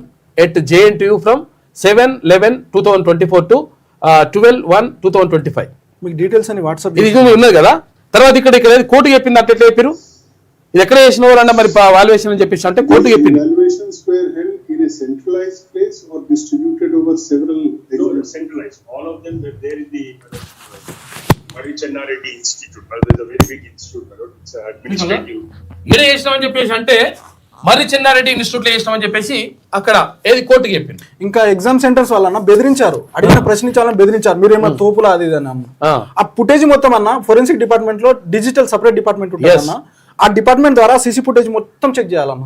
at JNTU from 7/11/2024 to 12/1/2025. మీకు డీటెయిల్స్ అని వాట్సాప్ ఇది ఉన్నది కదా. తర్వాత ఇక్కడ కోర్టు చెప్పింది అట్లా ఎట్లా చెప్పారు, ఇది ఎక్కడ చేసిన అన్న మరి వాల్యుయేషన్ అని చెప్పేసి అంటే కోర్టు చెప్పింది. Evaluations were held in a centralized place or distributed over several centralized. All of them were there in the Murray Chennareddy Institute. There's a very big institute. It's administrative. ఇక్కడ చేసినామని చెప్పేసి అంటే మర్రి చెన్నారెడ్డి ఇన్స్టిట్యూట్ లో చేసినామని చెప్పేసి అక్కడ ఏది కోర్టుకి చెప్పింది. ఇంకా ఎగ్జామ్ సెంటర్స్ వాళ్ళన్న బెదిరించారు, అడిగిన ప్రశ్నించాలని బెదిరించారు, మీరేమో తోపులా అది ఇది అన్న. ఆ ఫుటేజ్ మొత్తం అన్న ఫోరెన్సిక్ డిపార్ట్మెంట్ లో డిజిటల్ సపరేట్ డిపార్ట్మెంట్ ఉంటుంది అన్న, ఆ డిపార్ట్మెంట్ ద్వారా CC ఫుటేజ్ మొత్తం చెక్ చేయాలన్న.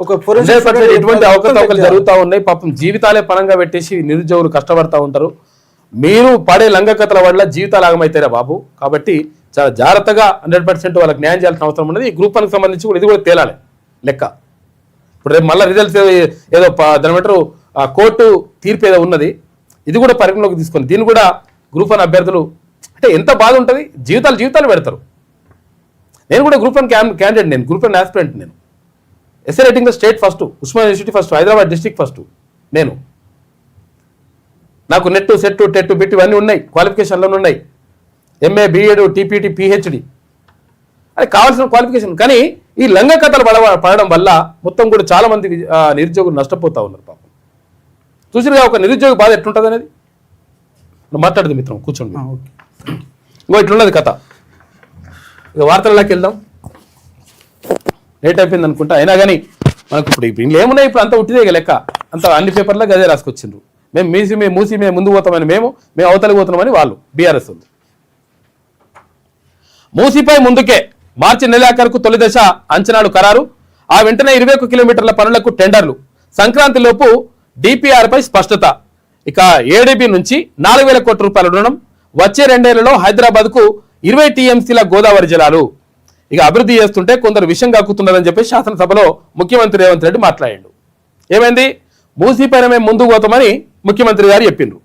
ఒక ఫోరెన్సిక్ ఎటువంటి అవకతవకలు జరుగుతూ ఉన్నాయి. పాపం జీవితాలే పరంగా పెట్టేసి నిరుద్యోగులు కష్టపడతా ఉంటారు. మీరు పడే లంగకథల వల్ల జీవితాలు ఆగమైతారా బాబు. కాబట్టి చాలా జాగ్రత్తగా 100% వాళ్ళకి న్యాయం చేయాల్సిన అవసరం ఉన్నది. ఈ గ్రూప్ 1కి సంబంధించి కూడా ఇది కూడా తేలాలి లెక్క. ఇప్పుడు రేపు మళ్ళీ రిజల్ట్స్ ఏదో దాని బట్టి కోర్టు తీర్పు ఏదో ఉన్నది, ఇది కూడా పరిగణలోకి తీసుకొని దీన్ని కూడా గ్రూప్ 1 అభ్యర్థులు అంటే ఎంత బాధ ఉంటుంది, జీవితాలు పెడతారు. నేను కూడా గ్రూప్ 1 క్యాండిడేట్, నేను గ్రూప్ 1 ఆస్పిరెంట్. నేను ఎస్ఏ రేటింగ్లో state first, Osmania university first, Hyderabad district first. నాకు నెట్ సెట్ టెట్ బిట్ ఇవన్నీ ఉన్నాయి, క్వాలిఫికేషన్లోనే ఉన్నాయి. MA B.Ed TPT PhD అది కావాల్సిన క్వాలిఫికేషన్. కానీ ఈ లంగ కథలు పడడం వల్ల మొత్తం కూడా చాలా మంది నిరుద్యోగులు నష్టపోతా ఉన్నారు పాపం. చూసిగా ఒక నిరుద్యోగ బాధ ఎట్లుంటుంది అనేది మాట్లాడదు మిత్రం, కూర్చోండి. ఇట్లున్నది కథ. ఇక వార్తలలోకి వెళ్దాం. లేట్ అయిపోయింది అనుకుంటా, అయినా కానీ మనకు ఇప్పుడు ఏమున్నాయి, ఇప్పుడు అంతా ఉట్టిదే లెక్క, అంత అన్ని పేపర్లో గదే రాసుకొచ్చిండ్రు. మేము మూసి ముందు పోతామని మేము అవతలికి పోతున్నామని వాళ్ళు BRS ఉంది. మూసిపై ముందుకే మార్చి నెలాఖరుకు తొలి దశ అంచనాలు ఖరారు. ఆ వెంటనే 21 కిలోమీటర్ల పనులకు టెండర్లు. సంక్రాంతిలోపు DPR పై స్పష్టత. ఇక ADB నుంచి 4,000 కోట్ల రూపాయల రుణం. వచ్చే 2 ఏళ్లలో హైదరాబాద్కు 20 TMCల గోదావరి జలాలు. ఇక అభివృద్ధి చేస్తుంటే కొందరు విషయం కక్కుతున్నారని చెప్పి శాసనసభలో ముఖ్యమంత్రి రేవంత్ రెడ్డి మాట్లాడాడు. ఏమైంది, మూసిపైన మేము ముందుకు పోతామని ముఖ్యమంత్రి గారు చెప్పిండ్రు.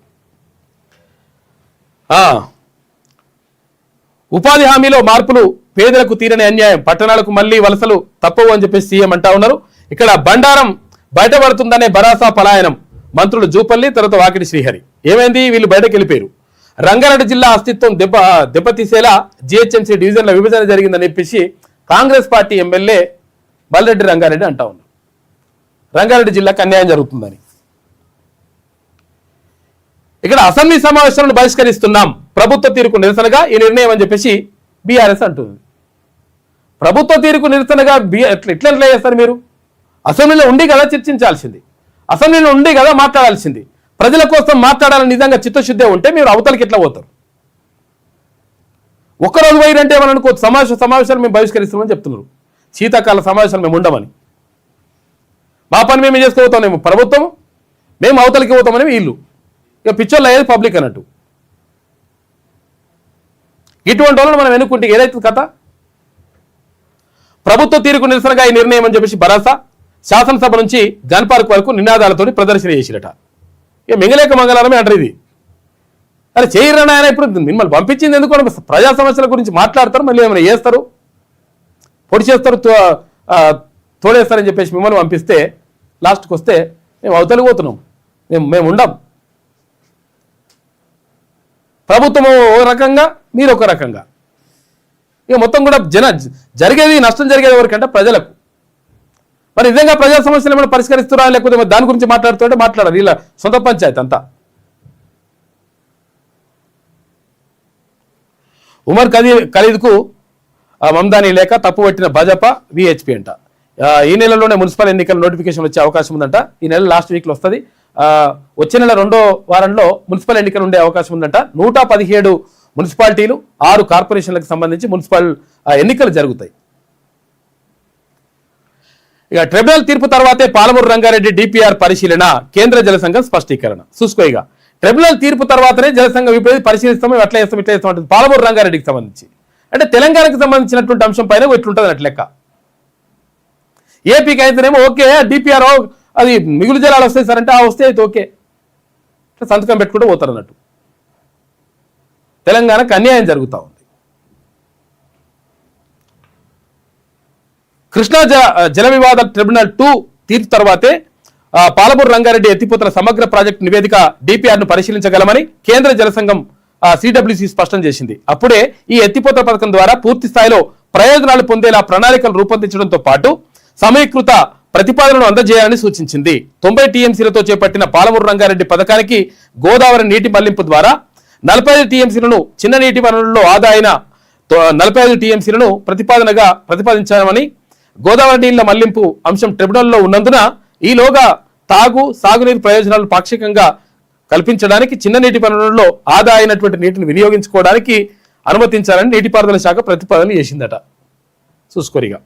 ఉపాధి హామీలో మార్పులు, పేదలకు తీరని అన్యాయం, పట్టణాలకు మళ్లీ వలసలు తప్పవు అని చెప్పేసి సీఎం అంటా ఉన్నారు. ఇక్కడ బండారం బయటపడుతుందనే భరాసా పలాయనం. మంత్రులు జూపల్లి, తర్వాత వాకిటి శ్రీహరి. ఏమైంది, వీళ్ళు బయటకు వెళ్ళిపోయారు. రంగారెడ్డి జిల్లా అస్తిత్వం దెబ్బతీసేలా GHMC డివిజన్ల విభజన జరిగిందని చెప్పేసి కాంగ్రెస్ పార్టీ ఎమ్మెల్యే బల్రెడ్డి రంగారెడ్డి అంటా ఉన్నారు. రంగారెడ్డి జిల్లాకు అన్యాయం జరుగుతుందని. ఇక్కడ అసెంబ్లీ సమావేశాలను బహిష్కరిస్తున్నాం, ప్రభుత్వ తీరుకు నిరసనగా ఈ నిర్ణయం అని చెప్పేసి BRS అంటుంది. ప్రభుత్వ తీరుకు నిరసనగా ఎట్లా చేస్తారు మీరు? అసెంబ్లీలో ఉండి కదా చర్చించాల్సింది, అసెంబ్లీలో ఉండి కదా మాట్లాడాల్సింది. ప్రజల కోసం మాట్లాడాలని నిజంగా చిత్తశుద్ధి ఉంటే మీరు అవతలకి ఎట్లా పోతారు? ఒక్కరోజు పోయినంటే మనం అనుకో సమావేశాలు మేము బహిష్కరిస్తామని చెప్తున్నారు. శీతాకాల సమావేశాలు మేము ఉండమని, మా పని మేము చేసుకోపోతాం, మేము ప్రభుత్వం, మేము అవతలకి పోతామని వీళ్ళు. ఇక పిచ్చోళ్ళు అయ్యేది పబ్లిక్ అన్నట్టు. ఇటువంటి వాళ్ళని మనం ఎన్నుకుంటే ఏదైతే కథ. ప్రభుత్వ తీరుకు నిరసనగా ఈ నిర్ణయం అని చెప్పేసి భరోసా. శాసనసభ నుంచి గన్ పార్క్ వరకు నినాదాలతో ప్రదర్శన చేసిరట. ఇక మింగలేక మంగళవారమే అంటారు ఇది. అరే చేయరని ఆయన ఇప్పుడు మిమ్మల్ని పంపించింది ఎందుకు? ప్రజా సమస్యల గురించి మాట్లాడతారు, మళ్ళీ ఏమైనా చేస్తారు, పొడి చేస్తారు, తోడేస్తారని చెప్పేసి మిమ్మల్ని పంపిస్తే లాస్ట్కి వస్తే మేము అవతలికి పోతున్నాం, మేము ఉండం. ప్రభుత్వం ఒక రకంగా, మీరు ఒక రకంగా. ఇక మొత్తం కూడా జరిగేది నష్టం జరిగేది ఎవరికంటే ప్రజలకు. మరి నిజంగా ప్రజా సమస్యలు ఏమైనా పరిష్కరిస్తారా, లేకపోతే దాని గురించి మాట్లాడుతుంటే మాట్లాడారు వీళ్ళ సొంత పంచాయతీ అంతా. ఉమర్ ఖలీద్కు మమ్దానీ లేక తప్పుపట్టిన భాజపా విహెచ్పి అంట. ఈ నెలలోనే మున్సిపల్ ఎన్నికల నోటిఫికేషన్ వచ్చే అవకాశం ఉందంట. ఈ నెల లాస్ట్ వీక్లో వస్తుంది. వచ్చే నెల 2వ వారంలో మున్సిపల్ ఎన్నికలు ఉండే అవకాశం ఉందంట. 117 మున్సిపాలిటీలు, 6 కార్పొరేషన్లకు సంబంధించి మున్సిపల్ ఎన్నికలు జరుగుతాయి. ఇక ట్రిబ్యునల్ తీర్పు తర్వాతే పాలమూరు రంగారెడ్డి డిపిఆర్ పరిశీలన, కేంద్ర జలసంఘం స్పష్టీకరణ. చూసుకోయిగా ట్రిబ్యునల్ తీర్పు తర్వాతనే జలసంఘం ఇప్పుడు పరిశీలిస్తాము, ఇట్లా చేస్తాం అంటే పాలమూరు రంగారెడ్డికి సంబంధించి. అంటే తెలంగాణకు సంబంధించినటువంటి అంశం పైన ఇట్లుంటుంది అట్ల లెక్క. ఏపీకి అయితేనేమో ఓకే డిపిఆర్ అది మిగులు జలాలు వస్తాయి సార్ అంటే వస్తే అయితే ఓకే, సంతకం పెట్టుకుంటూ పోతారు అన్నట్టు. తెలంగాణకు అన్యాయం జరుగుతూ ఉంది. కృష్ణా జల వివాద ట్రిబ్యునల్ 2 తీర్పు తర్వాతే పాలమూరు రంగారెడ్డి ఎత్తిపోతల సమగ్ర ప్రాజెక్టు నివేదిక డిపిఆర్ ను పరిశీలించగలమని కేంద్ర జలసంఘం సిడబ్ల్యూసి స్పష్టం చేసింది. అప్పుడే ఈ ఎత్తిపోతల పథకం ద్వారా పూర్తి స్థాయిలో ప్రయోజనాలు పొందేలా ప్రణాళికలు రూపొందించడంతో పాటు సమీకృత ప్రతిపాదనను అందజేయాలని సూచించింది. 90 టీఎంసీలతో చేపట్టిన పాలమూరు రంగారెడ్డి పథకానికి గోదావరి నీటి మళ్లింపు ద్వారా 45 టీఎంసీలను, చిన్న నీటి వనరుల్లో ఆదా అయిన 45 టీఎంసీలను ప్రతిపాదించామని, గోదావరి నీళ్ల మళ్లింపు అంశం ట్రిబ్యునల్లో ఉన్నందున ఈలోగా సాగునీరు ప్రయోజనాలు పాక్షికంగా కల్పించడానికి చిన్న నీటి వనరుల్లో ఆదా అయినటువంటి నీటిని వినియోగించుకోవడానికి అనుమతించాలని నీటిపారుదల శాఖ ప్రతిపాదన చేసిందట. చూసుకోరిగా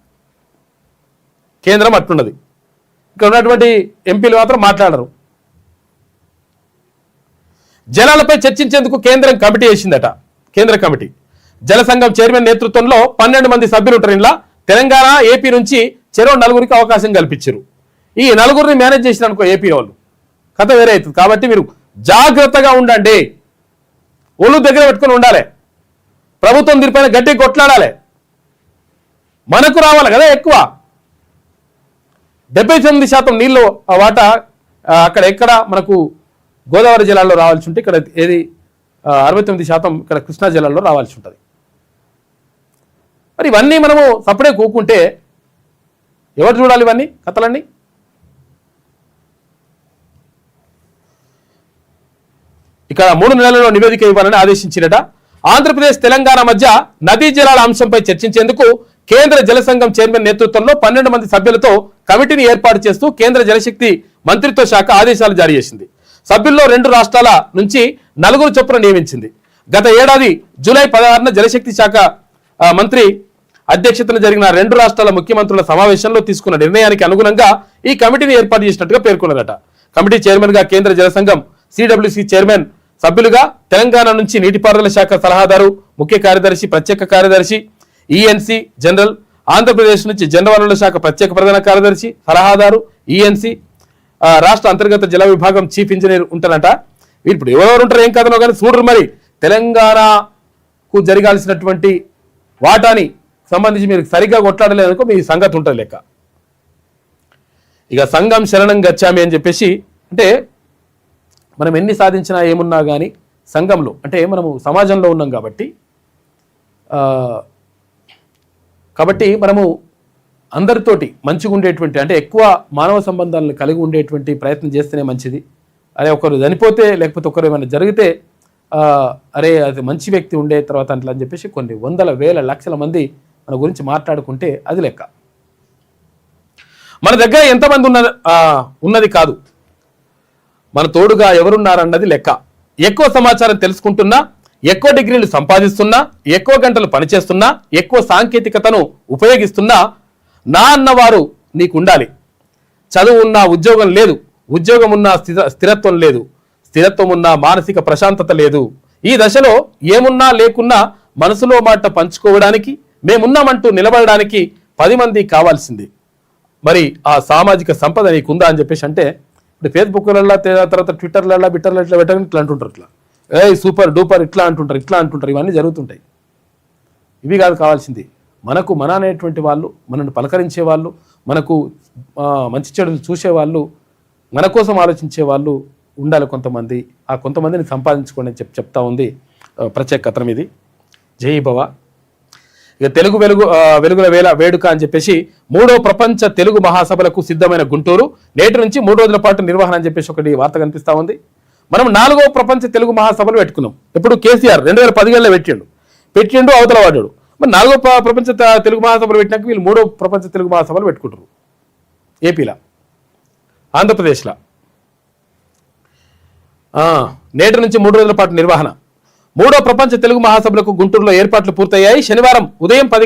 కేంద్రం అట్టున్నది. ఇక్కడ ఉన్నటువంటి ఎంపీలు మాత్రం మాట్లాడరు. జలాలపై చర్చించేందుకు కేంద్రం కమిటీ వేసిందట. కేంద్ర కమిటీ జలసంఘం చైర్మన్ నేతృత్వంలో 12 మంది సభ్యులు ఉంటారు. ఇలా తెలంగాణ, ఏపీ నుంచి చెరో 4 అవకాశం కల్పించారు. ఈ 4 మేనేజ్ చేసిన అనుకో ఏపీ వాళ్ళు కథ వేరే అవుతుంది. కాబట్టి మీరు జాగ్రత్తగా ఉండండి, ఒళ్ళు దగ్గర పెట్టుకుని ఉండాలి. ప్రభుత్వం దీనిపైన గట్టి కొట్లాడాలి. మనకు రావాలి కదా ఎక్కువ. 79% నీళ్ళు వాటా అక్కడ ఎక్కడ మనకు గోదావరి జిల్లాలో రావాల్సి ఉంటే ఇక్కడ ఏది 69% ఇక్కడ కృష్ణా జిల్లాలో రావాల్సి ఉంటుంది. మరి ఇవన్నీ మనము సపడే కూకుంటే ఎవరు చూడాలి ఇవన్నీ కథలన్నీ? ఇక్కడ 3 నెలల్లో నివేదిక ఇవ్వాలని ఆదేశించినట. ఆంధ్రప్రదేశ్, తెలంగాణ మధ్య నదీ జలాల అంశంపై చర్చించేందుకు కేంద్ర జలసంఘం చైర్మన్ నేతృత్వంలో 12 మంది సభ్యులతో కమిటీని ఏర్పాటు చేస్తూ కేంద్ర జలశక్తి మంత్రిత్వ శాఖ ఆదేశాలు జారీ చేసింది. సభ్యుల్లో 2 రాష్ట్రాల నుంచి 4 చొప్పున నియమించింది. గత ఏడాది జూలై 16న జలశక్తి శాఖ మంత్రి అధ్యక్షతన జరిగిన 2 రాష్ట్రాల ముఖ్యమంత్రుల సమావేశంలో తీసుకున్న నిర్ణయానికి అనుగుణంగా ఈ కమిటీని ఏర్పాటు చేసినట్టుగా పేర్కొన్నదట. కమిటీ చైర్మన్ గా కేంద్ర జలసంఘం సిడబ్ల్యూసి చైర్మన్, సభ్యులుగా తెలంగాణ నుంచి నీటిపారుదల శాఖ సలహాదారు, ముఖ్య కార్యదర్శి, ప్రత్యేక కార్యదర్శి, ఈఎన్సీ జనరల్, ఆంధ్రప్రదేశ్ నుంచి జలవనరుల శాఖ ప్రత్యేక ప్రధాన కార్యదర్శి, సలహాదారు, ఈఎన్సీ, రాష్ట్ర అంతర్గత జల విభాగం చీఫ్ ఇంజనీర్ ఉంటారట. ఇప్పుడు ఎవరెవరు ఉంటారు ఏం కథనో కానీ చూడరు. మరి తెలంగాణకు జరగాల్సినటువంటి వాటాని సంబంధించి మీరు సరిగ్గా కొట్లాడలేదనుకో మీ సంగతి ఉంటుంది లెక్క. ఇక సంఘం శరణం గచ్చామి అని చెప్పేసి అంటే మనం ఎన్ని సాధించినా ఏమున్నా కానీ సంఘంలో అంటే మనము సమాజంలో ఉన్నాం కాబట్టి మనము అందరితోటి మంచిగా ఉండేటువంటి అంటే ఎక్కువ మానవ సంబంధాలను కలిగి ఉండేటువంటి ప్రయత్నం చేస్తేనే మంచిది. అరే ఒకరు చనిపోతే లేకపోతే ఒకరు ఏమైనా జరిగితే అరే అది మంచి వ్యక్తి ఉండే తర్వాత అట్లా అని చెప్పేసి కొన్ని వందల వేల లక్షల మంది మన గురించి మాట్లాడుకుంటే అది లెక్క. మన దగ్గర ఎంతమంది ఉన్నది కాదు, మన తోడుగా ఎవరున్నారన్నది లెక్క. ఎక్కువ సమాచారం తెలుసుకుంటున్నా, ఎక్కువ డిగ్రీలు సంపాదిస్తున్నా, ఎక్కువ గంటలు పనిచేస్తున్నా, ఎక్కువ సాంకేతికతను ఉపయోగిస్తున్నా నా అన్నవారు నీకు ఉండాలి. చదువు ఉన్నా ఉద్యోగం లేదు, ఉద్యోగం ఉన్నా స్థిరత్వం లేదు, స్థిరత్వం ఉన్నా మానసిక ప్రశాంతత లేదు. ఈ దశలో ఏమున్నా లేకున్నా మనసులో మాట పంచుకోవడానికి, మేమున్నామంటూ నిలబడడానికి 10 మంది కావాల్సింది. మరి ఆ సామాజిక సంపద నీకుందా అని చెప్పేసి అంటే ఇప్పుడు ఫేస్బుక్లలో తర్వాత ట్విట్టర్లలో బిట్టర్లో ఇట్లా పెట్టని ఇట్లా అంటుంటారు, ఇట్లా సూపర్ డూపర్ ఇట్లా అంటుంటారు. ఇవన్నీ జరుగుతుంటాయి. ఇవి కాదు కావాల్సింది. మనకు మన అనేటువంటి వాళ్ళు, మనల్ని పలకరించే వాళ్ళు, మనకు మంచి చెడులు చూసేవాళ్ళు, మన కోసం ఆలోచించే వాళ్ళు ఉండాలి కొంతమంది. ఆ కొంతమందిని సంపాదించుకోండి అని చెప్తా ఉంది ప్రత్యేక కథనం ఇది. జై భవ. ఇక తెలుగు వెలుగుల వేడుక అని చెప్పేసి 3వ ప్రపంచ తెలుగు మహాసభలకు సిద్ధమైన గుంటూరు నేటి నుంచి 3 రోజుల పాటు నిర్వహణ అని చెప్పేసి ఒకటి వార్త కనిపిస్తా ఉంది. మనం 4వ ప్రపంచ తెలుగు మహాసభలు పెట్టుకున్నాం. ఇప్పుడు కేసీఆర్ 2015లో పెట్టిండు అవతల వాడాడు. మరి 4వ ప్రపంచ తెలుగు మహాసభలు పెట్టినాక వీళ్ళు 3వ ప్రపంచ తెలుగు మహాసభలు పెట్టుకుంటారు. ఏపీలో, ఆంధ్రప్రదేశ్లో నేటి నుంచి 3 రోజుల పాటు నిర్వహణ. 3వ ప్రపంచ తెలుగు మహాసభలకు గుంటూరులో ఏర్పాట్లు పూర్తయ్యాయి. శనివారం ఉదయం 10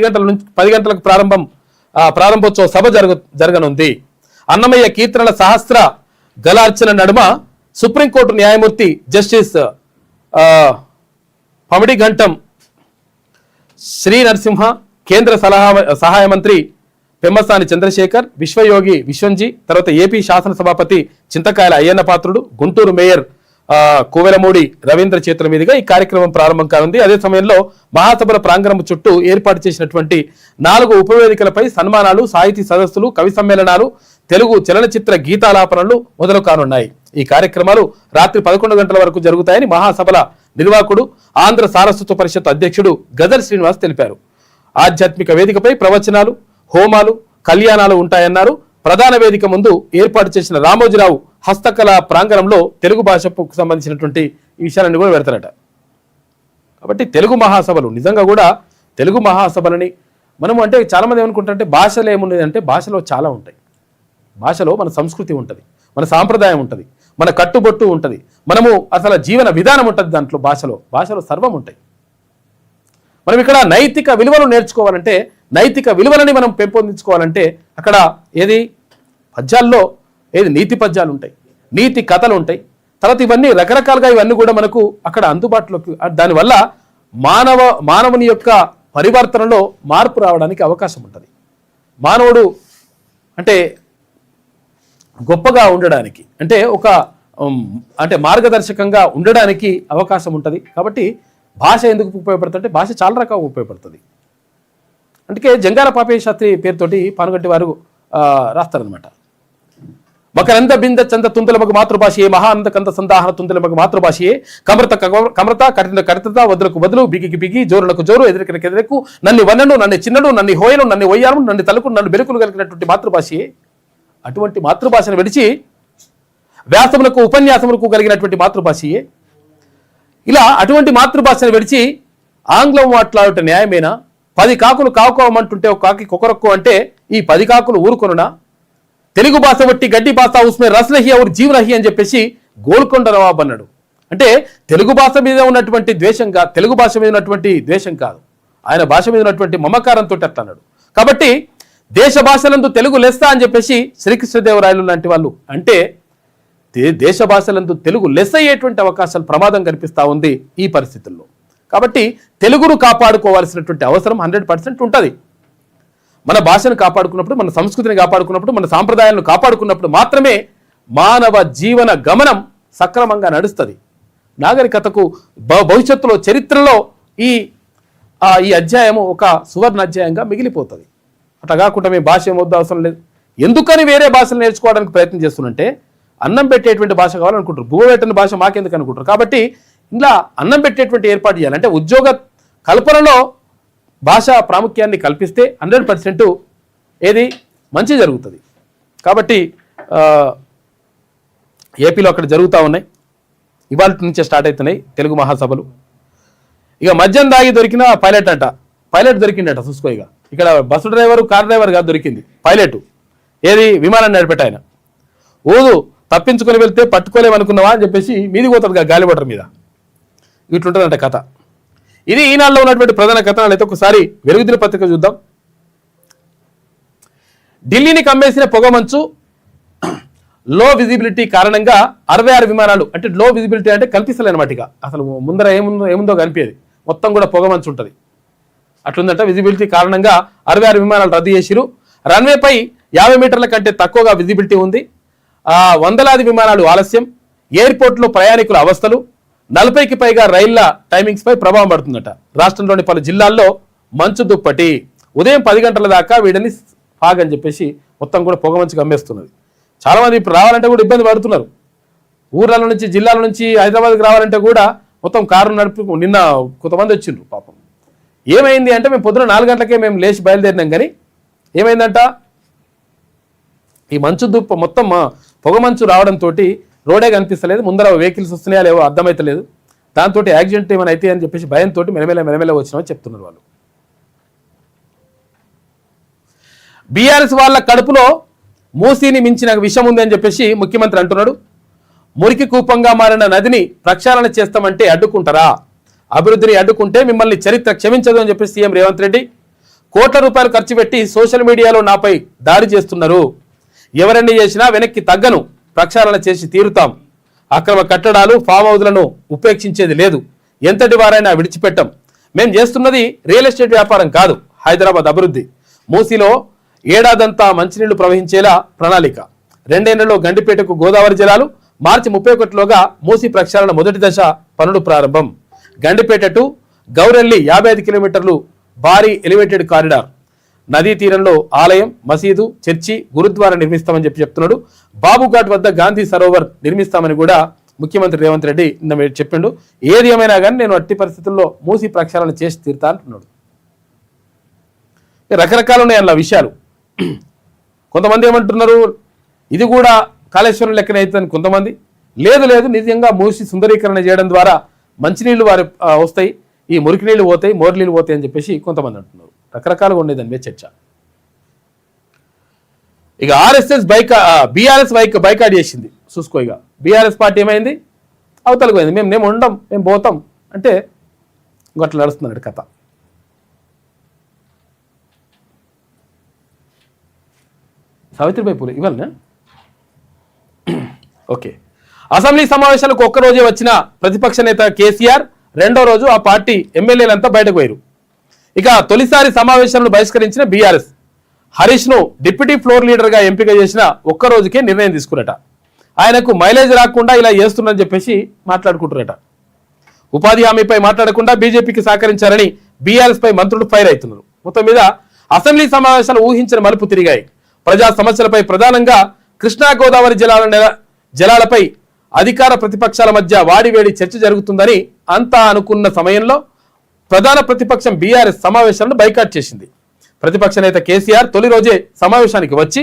గంటలకు ప్రారంభోత్సవ సభ జరగనుంది. అన్నమయ్య కీర్తనల సహస్ర గలార్చన నడుమ సుప్రీంకోర్టు న్యాయమూర్తి జస్టిస్ పమిడి గంటం శ్రీ నరసింహ, కేంద్ర సహాయ మంత్రి పెమ్మసాని చంద్రశేఖర్, విశ్వయోగి విశ్వంజీ, తర్వాత ఏపీ శాసనసభాపతి చింతకాయల అయ్యన్న పాత్రుడు, గుంటూరు మేయర్ కోవెలమూడి రవీంద్ర చేతుల మీదుగా ఈ కార్యక్రమం ప్రారంభం కానుంది. అదే సమయంలో మహాసభల ప్రాంగణం చుట్టూ ఏర్పాటు చేసినటువంటి 4 ఉపవేదికలపై సన్మానాలు, సాహితీ సదస్సులు, కవి సమ్మేళనాలు, తెలుగు చలనచిత్ర గీతాలాపనలు మొదలు కానున్నాయి. ఈ కార్యక్రమాలు రాత్రి 11 గంటల వరకు జరుగుతాయని మహాసభల నిర్వాహకుడు, ఆంధ్ర సారస్వత పరిషత్ అధ్యక్షుడు గదర్ శ్రీనివాస్ తెలిపారు. ఆధ్యాత్మిక వేదికపై ప్రవచనాలు, హోమాలు, కళ్యాణాలు ఉంటాయన్నారు. ప్రధాన వేదిక ముందు ఏర్పాటు చేసిన రామోజీరావు హస్తకళ ప్రాంగణంలో తెలుగు భాషకు సంబంధించినటువంటి ఈ విషయాలన్నీ కూడా పెడతారట. కాబట్టి తెలుగు మహాసభలు నిజంగా కూడా తెలుగు మహాసభలని మనము అంటే చాలామంది ఏమనుకుంటారంటే భాషలో ఏమున్నది అంటే భాషలో చాలా ఉంటాయి. భాషలో మన సంస్కృతి ఉంటుంది, మన సాంప్రదాయం ఉంటుంది, మన కట్టుబొట్టు ఉంటుంది, మనము అసలు జీవన విధానం ఉంటుంది. దాంట్లో భాషలో సర్వం ఉంటాయి. మనం ఇక్కడ నైతిక విలువలు నేర్చుకోవాలంటే, నైతిక విలువలని మనం పెంపొందించుకోవాలంటే అక్కడ ఏది పద్యాల్లో నీతి పద్యాలు ఉంటాయి, నీతి కథలు ఉంటాయి. తర్వాత ఇవన్నీ రకరకాలుగా ఇవన్నీ కూడా మనకు అక్కడ అందుబాటులోకి, దానివల్ల మానవుని యొక్క పరివర్తనలో మార్పు రావడానికి అవకాశం ఉంటుంది. మానవుడు అంటే గొప్పగా ఉండడానికి అంటే మార్గదర్శకంగా ఉండడానికి అవకాశం ఉంటుంది. కాబట్టి భాష ఎందుకు ఉపయోగపడుతుంది అంటే భాష చాలా రకాలుగా ఉపయోగపడుతుంది. అందుకే జంగాల పాపయ్య శాస్త్రి పేరుతోటి పానుగంటి వారు రాస్తారనమాట. మకరంద బింద చంద తుంతులమగు మాతృభాషయే, మహానంద కంద సందాహన తుంతులమగు మాతృభాషయే, కమరత కరిత వదులకు వదులు, బిగికి బిగి, జోరులకు జోరు, ఎదురికనికి ఎదురకు, నన్ను వన్నను, నన్ను చిన్నడు, నన్ను హోయను, నన్ను ఒయ్యాను, నన్ను తలుకు, నన్ను బెలుకులు కలిగినటువంటి మాతృభాషయే. అటువంటి మాతృభాషను విడిచి వ్యాసములకు, ఉపన్యాసములకు కలిగినటువంటి మాతృభాషయే. ఇలా అటువంటి మాతృభాషను విడిచి ఆంగ్లం మాట్లాడట న్యాయమేనా? 10 కాకులు కావుకోమంటుంటే ఒక కాకి కొకరొక్కు అంటే ఈ 10 కాకులు ఊరుకొనునా? తెలుగు భాష బట్టి గడ్డి భాష ఉస్మే రస్లహి ఔర్ జీవనహి అని చెప్పేసి గోల్కొండ నవాబ్ అన్నాడు. అంటే తెలుగు భాష మీద ఉన్నటువంటి తెలుగు భాష మీద ఉన్నటువంటి ద్వేషం కాదు, ఆయన భాష మీద ఉన్నటువంటి మమకారంతో అన్నాడు. కాబట్టి దేశ భాషలందు తెలుగు లెస్స అని చెప్పేసి శ్రీకృష్ణదేవరాయలు లాంటి వాళ్ళు అంటే దేశ భాషలందు తెలుగు లెస్ అయ్యేటువంటి అవకాశాలు ప్రమాదం కనిపిస్తూ ఉంది ఈ పరిస్థితుల్లో. కాబట్టి తెలుగును కాపాడుకోవాల్సినటువంటి అవసరం 100% ఉంటుంది. మన భాషను కాపాడుకున్నప్పుడు, మన సంస్కృతిని కాపాడుకున్నప్పుడు, మన సాంప్రదాయాలను కాపాడుకున్నప్పుడు మాత్రమే మానవ జీవన గమనం సక్రమంగా నడుస్తుంది. నాగరికతకు భవిష్యత్తులో చరిత్రలో ఈ అధ్యాయము ఒక సువర్ణ అధ్యాయంగా మిగిలిపోతుంది. అట్లా కాకుండా మీ భాష ఏమొద్దు అవసరం లేదు. ఎందుకని వేరే భాషలు నేర్చుకోవడానికి ప్రయత్నం చేస్తున్నంటే అన్నం పెట్టేటువంటి భాష కావాలనుకుంటారు, భూమి పెట్టని భాష మాకెందుకు అనుకుంటారు. కాబట్టి ఇలా అన్నం పెట్టేటువంటి ఏర్పాటు చేయాలంటే ఉద్యోగ కల్పనలో భాష ప్రాముఖ్యాన్ని కల్పిస్తే 100% ఏది మంచి జరుగుతుంది. కాబట్టి ఏపీలో అక్కడ జరుగుతూ ఉన్నాయి. ఇవాళ నుంచే స్టార్ట్ అవుతున్నాయి తెలుగు మహాసభలు. ఇక మద్యం దాగి దొరికిన పైలట్ దొరికిండట. చూసుకో, ఇక ఇక్కడ బస్సు డ్రైవరు, కార్ డ్రైవర్ కాదు దొరికింది, పైలట్. ఏది విమానాన్ని నడిపెట్ట ఆయన. తప్పించుకొని వెళ్తే పట్టుకోలేమనుకున్నావా అని చెప్పేసి మీది పోతుంది గాలిబటర్ మీద. ఇట్లుంటుందంట కథ. ఇది ఈనాడులో ఉన్నటువంటి ప్రధాన కథనాలు. అయితే ఒకసారి వెలుగుదిన పత్రిక చూద్దాం. ఢిల్లీని కమ్మేసిన పొగమంచు, లో విజిబిలిటీ కారణంగా 66 విమానాలు, అంటే లో విజిబిలిటీ అంటే కనిపిస్తలేనమాట, ఇక అసలు ముందర ఏముందో కనిపించేది, మొత్తం కూడా పొగమంచు ఉంటుంది. అట్లుందంట. విజిబిలిటీ కారణంగా 66 విమానాలు రద్దు చేసిరు. రన్వేపై 50 మీటర్ల కంటే తక్కువగా విజిబిలిటీ ఉంది. వందలాది విమానాలు ఆలస్యం, ఎయిర్పోర్ట్లో ప్రయాణికుల అవస్థలు, 40కి పైగా రైళ్ల టైమింగ్స్ పై ప్రభావం పడుతుందట. రాష్ట్రంలోని పలు జిల్లాల్లో మంచు దుప్పటి. ఉదయం 10 గంటల దాకా వీడని ఫాగ్ అని చెప్పేసి మొత్తం కూడా పొగ మంచు గమ్మేస్తున్నది. చాలా మంది ఇప్పుడు రావాలంటే కూడా ఇబ్బంది పడుతున్నారు. ఊర్ల నుంచి, జిల్లాల నుంచి హైదరాబాద్కి రావాలంటే కూడా మొత్తం కారు నడుపు నిన్న కొంతమంది వచ్చిండ్రు పాపం. ఏమైంది అంటే మేము పొద్దున 4 గంటలకే మేము లేచి బయలుదేరినాం, కానీ ఏమైందంట ఈ మంచు దుప్ప మొత్తం పొగ మంచు రావడంతో రోడే కనిపిస్తలేదు, ముందర వెహికల్స్ వస్తున్నాయా లేవో అర్థమైతలేదు, దాంతో యాక్సిడెంట్ ఏమైనా అయితే అని చెప్పేసి భయంతో మెలమెల వచ్చినామని చెప్తున్నారు వాళ్ళు. బీఆర్ఎస్ వాళ్ళ కడుపులో మూసీని మించిన విషం ఉంది అని చెప్పేసి ముఖ్యమంత్రి అంటున్నాడు. మురికి కూపంగా మారిన నదిని ప్రక్షాళన చేస్తామంటే అడ్డుకుంటారా? అభివృద్ధిని అడ్డుకుంటే మిమ్మల్ని చరిత్ర క్షమించదు అని చెప్పేసి సీఎం రేవంత్ రెడ్డి కోట్ల రూపాయలు ఖర్చు పెట్టి సోషల్ మీడియాలో నాపై దాడి చేస్తున్నారు. ఎవరన్నీ చేసినా వెనక్కి తగ్గను, ప్రక్షాళన చేసి తీరుతాం. అక్రమ కట్టడాలు ఫామ్ హౌస్లను ఉపేక్షించేది లేదు, ఎంతటి వారైనా విడిచిపెట్టాం. మేం చేస్తున్నది రియల్ ఎస్టేట్ వ్యాపారం కాదు, హైదరాబాద్ అభివృద్ధి. మూసీలో ఏడాదంతా మంచినీళ్లు ప్రవహించేలా ప్రణాళిక. 2 ఏళ్లలో గండిపేటకు గోదావరి జలాలు, మార్చి 31లోగా మూసీ ప్రక్షాళన మొదటి దశ పనులు ప్రారంభం. గండిపేట టు గౌరెల్లి 55 కిలోమీటర్లు భారీ ఎలివేటెడ్ కారిడార్. నదీ తీరంలో ఆలయం, మసీదు, చర్చి, గురుద్వారా నిర్మిస్తామని చెప్తున్నాడు. బాబుఘాట్ వద్ద గాంధీ సరోవర్ నిర్మిస్తామని కూడా ముఖ్యమంత్రి రేవంత్ రెడ్డి నిన్న చెప్పిండు. ఏది ఏమైనా కానీ నేను అట్టి పరిస్థితుల్లో మూసీ ప్రక్షాళన చేసి తీరుతా అంటున్నాడు. రకరకాలు ఉన్నాయి అలా విషయాలు. కొంతమంది ఏమంటున్నారు ఇది కూడా కాళేశ్వరం లెక్కన అవుతుందని, కొంతమంది లేదు నిజంగా మూసి సుందరీకరణ చేయడం ద్వారా మంచినీళ్ళు వారి వస్తాయి, ఈ మురికి నీళ్ళు పోతాయి, మోరు నీళ్ళు పోతాయి అని చెప్పేసి కొంతమంది అంటున్నారు. రకరకాలుగా ఉండేది దాని మీద చర్చ. ఇక బీఆర్ఎస్ బైకాట్ చేసింది చూసుకో. ఇక బీఆర్ఎస్ పార్టీ ఏమైంది, అవతలకు పోయింది. మేము ఉండం, మేము పోతాం అంటే ఇంకట్లా నడుస్తున్నాడు కథ. సావిత్రిబాయి పూలే ఇవాళ ఓకే. అసెంబ్లీ సమావేశాలకు ఒక్కరోజే వచ్చిన ప్రతిపక్ష నేత కేసీఆర్ రెండో రోజు ఆ పార్టీ ఎమ్మెల్యేలంతా బయటకు పోయారు. ఇక తొలిసారి సమావేశాలను బహిష్కరించిన బీఆర్ఎస్ హరీష్ ను డిప్యూటీ ఫ్లోర్ లీడర్ గా ఎంపిక చేసిన ఒక్క రోజుకే నిర్ణయం తీసుకున్నట. ఆయనకు మైలేజ్ రాకుండా ఇలా చేస్తున్నారని చెప్పేసి మాట్లాడుకుంటున్నట. ఉపాధి హామీపై మాట్లాడకుండా బీజేపీకి సహకరించారని బీఆర్ఎస్ పై మంత్రులు ఫైర్ అవుతున్నారు. మొత్తం మీద అసెంబ్లీ సమావేశాలు ఊహించిన మలుపు తిరిగాయి. ప్రజా సమస్యలపై ప్రధానంగా కృష్ణా గోదావరి జలాలపై అధికార ప్రతిపక్షాల మధ్య వాడివేడి చర్చ జరుగుతుందని అంతా అనుకున్న సమయంలో ప్రధాన ప్రతిపక్షం బీఆర్ఎస్ సమావేశాలను బైకాట్ చేసింది. ప్రతిపక్ష నేత కేసీఆర్ తొలి రోజే సమావేశానికి వచ్చి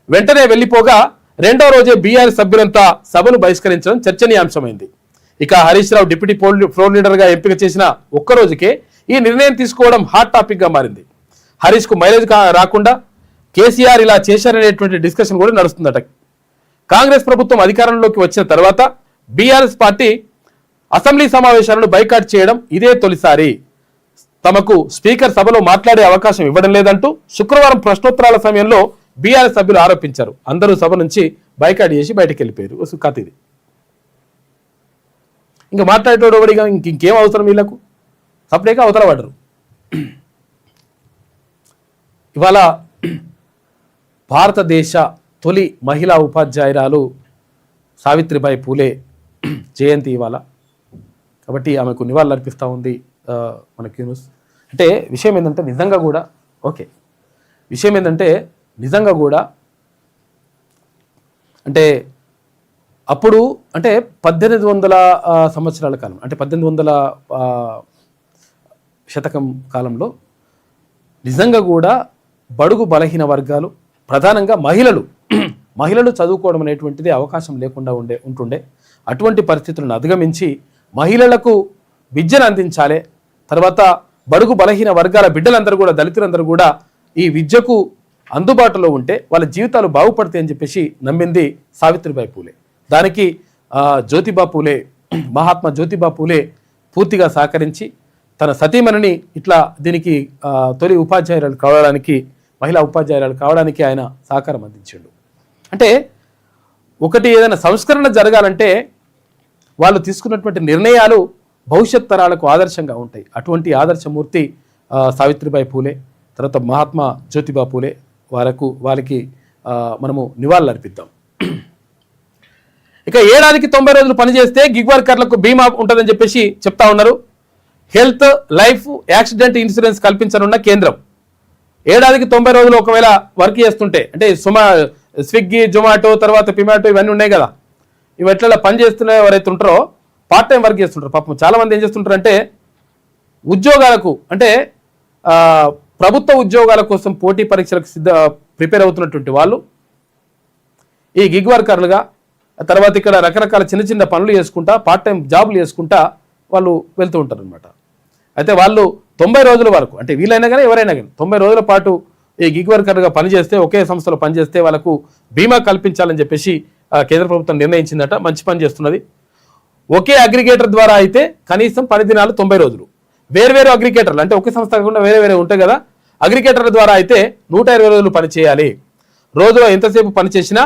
వెంటనే వెళ్లిపోగా రెండో రోజే బీఆర్ఎస్ సభ్యులంతా సభను బహిష్కరించడం చర్చనీయాంశమైంది. ఇక Harish Rao deputy floor leader గా ఎంపిక చేసిన ఒక్క రోజుకే ఈ నిర్ణయం తీసుకోవడం హాట్ టాపిక్ గా మారింది. హరీష్ కు మైలేజ్ రాకుండా కేసీఆర్ ఇలా చేశారనేటువంటి డిస్కషన్ కూడా నడుస్తుందట. కాంగ్రెస్ ప్రభుత్వం అధికారంలోకి వచ్చిన తర్వాత బీఆర్ఎస్ పార్టీ అసెంబ్లీ సమావేశాలను బైకాట్ చేయడం ఇదే తొలిసారి. తమకు స్పీకర్ సభలో మాట్లాడే అవకాశం ఇవ్వడం లేదంటూ శుక్రవారం ప్రశ్నోత్తరాల సమయంలో బీఆర్ఎస్ సభ్యులు ఆరోపించారు. అందరూ సభ నుంచి బైకాట్ చేసి బయటకు వెళ్ళిపోయారు. కథ ఇది. ఇంకా మాట్లాడేటోడు ఎవరిగా ఇంకేం అవసరం వీళ్ళకు, సపరేట్గా అవతల పడరు. ఇవాళ భారతదేశ తొలి మహిళా ఉపాధ్యాయురాలు సావిత్రిబాయి పూలే జయంతి ఇవాళ. కాబట్టి ఆమెకు నివాళులు అర్పిస్తూ ఉంది మనకి న్యూస్. అంటే విషయం ఏంటంటే నిజంగా కూడా అంటే అప్పుడు అంటే 1800 సంవత్సరాల కాలం, అంటే 1800 శతకం కాలంలో నిజంగా కూడా బడుగు బలహీన వర్గాలు, ప్రధానంగా మహిళలు చదువుకోవడం అనేటువంటిది అవకాశం లేకుండా ఉంటుండే. అటువంటి పరిస్థితులను అధిగమించి మహిళలకు విద్యను అందించాలి, తర్వాత బడుగు బలహీన వర్గాల బిడ్డలందరూ కూడా, దళితులందరూ కూడా ఈ విద్యకు అందుబాటులో ఉంటే వాళ్ళ జీవితాలు బాగుపడతాయి అని చెప్పేసి నమ్మింది సావిత్రిబాయి పూలే. దానికి మహాత్మా జ్యోతిబా పూలే పూర్తిగా సహకరించి తన సతీమణిని ఇట్లా దీనికి తొలి ఉపాధ్యాయురాలు కావడానికి, మహిళా ఉపాధ్యాయురాలు కావడానికి ఆయన సహకారం అందించాడు. అంటే ఒకటి ఏదైనా సంస్కరణ జరగాలంటే వాళ్ళు తీసుకున్నటువంటి నిర్ణయాలు భవిష్యత్ తరాలకు ఆదర్శంగా ఉంటాయి. అటువంటి ఆదర్శమూర్తి సావిత్రిబాయి పూలే, తర్వాత మహాత్మా జ్యోతిబా పూలే. వారికి మనము నివాళులు అర్పిద్దాం. ఇక ఏడాదికి 90 రోజులు పనిచేస్తే గిగ్ వర్కర్లకు బీమా ఉంటుందని చెప్పేసి చెప్తా ఉన్నారు. హెల్త్, లైఫ్, యాక్సిడెంట్ ఇన్సూరెన్స్ కల్పించనున్న కేంద్రం. ఏడాదికి 90 రోజులు ఒకవేళ వర్క్ చేస్తుంటే, అంటే స్విగ్గీ, జొమాటో, తర్వాత పిమాటో ఇవన్నీ ఉన్నాయి కదా, ఇవి ఎట్లా పని చేస్తున్న ఎవరైతే ఉంటారో పార్ట్ టైం వర్క్ చేస్తుంటారు. పాపం చాలా మంది ఏం చేస్తుంటారు అంటే ఉద్యోగాలకు అంటే ప్రభుత్వ ఉద్యోగాల కోసం పోటీ పరీక్షలకు ప్రిపేర్ అవుతున్నటువంటి వాళ్ళు ఈ గిగ్ వర్కర్లుగా, తర్వాత ఇక్కడ రకరకాల చిన్న చిన్న పనులు చేసుకుంటా పార్ట్ టైం జాబులు చేసుకుంటా వాళ్ళు వెళ్తూ ఉంటారు అనమాట. అయితే వాళ్ళు 90 రోజుల వరకు అంటే వీళ్ళైనా కానీ ఎవరైనా కానీ 90 రోజుల పాటు ఈ గిగ్ వర్కర్గా పనిచేస్తే, ఒకే సంస్థలో పనిచేస్తే వాళ్ళకు బీమా కల్పించాలని చెప్పేసి కేంద్ర ప్రభుత్వం నిర్ణయించిందట. మంచి పని చేస్తున్నది. ఒకే అగ్రిగేటర్ ద్వారా అయితే కనీసం 10 దినాలు 90 రోజులు, వేరు అగ్రిగేటర్లు అంటే ఒకే సంస్థ కాకుండా వేరే ఉంటాయి కదా, అగ్రిగేటర్ల ద్వారా అయితే 120 రోజులు పని చేయాలి. రోజులో ఎంతసేపు పని చేసినా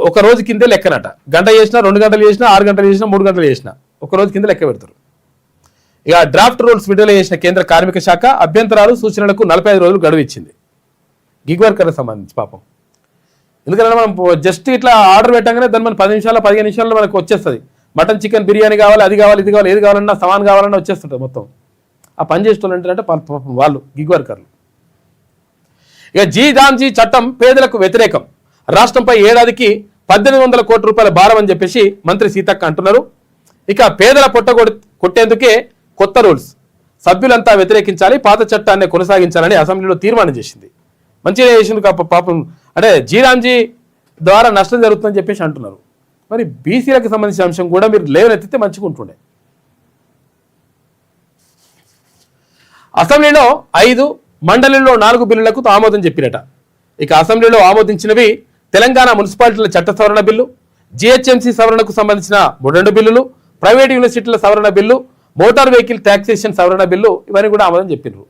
ఒక రోజు కిందే లెక్కనట. గంట చేసినా, 2 గంటలు చేసినా, 6 గంటలు చేసినా, 3 గంటలు చేసినా ఒక రోజు కింద లెక్క పెడతారు. ఇక డ్రాఫ్ట్ రూల్స్ విడుదల చేసిన కేంద్ర కార్మిక శాఖ అభ్యంతరాలు సూచనలకు 45 రోజులు గడువు ఇచ్చింది గిగ్ వర్కర్లకు సంబంధించి. పాపం ఎందుకంటే మనం జస్ట్ ఇట్లా ఆర్డర్ పెట్టగానే దాన్ని మనం 10 నిమిషాలు 15 నిమిషాల్లో మనకు వచ్చేస్తుంది. మటన్ చికెన్ బిర్యానీ కావాలి, అది కావాలి, ఇది కావాలి, ఏది కావాలన్నా సమాన్ కావాలన్నా వచ్చేస్తుంటుంది మొత్తం. ఆ పని చేసేటోళ్ళు అంటే వాళ్ళు గిగ్ వర్కర్లు. ఇక జీ చట్టం పేదలకు వ్యతిరేకం, రాష్ట్రంపై ఏడాదికి 1800 కోట్ల రూపాయల భారం అని చెప్పేసి మంత్రి సీతక్క అంటున్నారు. ఇక పేదల పొట్ట కొట్టేందుకే కొత్త రూల్స్, సభ్యులంతా వ్యతిరేకించాలి, పాత చట్టాన్ని కొనసాగించాలని అసెంబ్లీలో తీర్మానం చేసింది. మంచిగా చేసింది పాపం. అంటే జీ ద్వారా నష్టం జరుగుతుందని చెప్పేసి అంటున్నారు. మరి బీసీలకు సంబంధించిన అంశం కూడా మీరు లేవనెత్తితే మంచిగా ఉంటుండే. అసెంబ్లీలో 5, మండలిలో 4 బిల్లులకు ఆమోదం చెప్పినట. ఇక అసెంబ్లీలో ఆమోదించినవి తెలంగాణ మున్సిపాలిటీల చట్ట సవరణ బిల్లు, జిహెచ్ఎంసీ సవరణకు సంబంధించిన 2 బిల్లులు, ప్రైవేట్ యూనివర్సిటీల సవరణ బిల్లు, మోటార్ వెహికల్ ట్యాక్సేషన్ సవరణ బిల్లు, ఇవన్నీ కూడా ఆమోదం చెప్పినారు.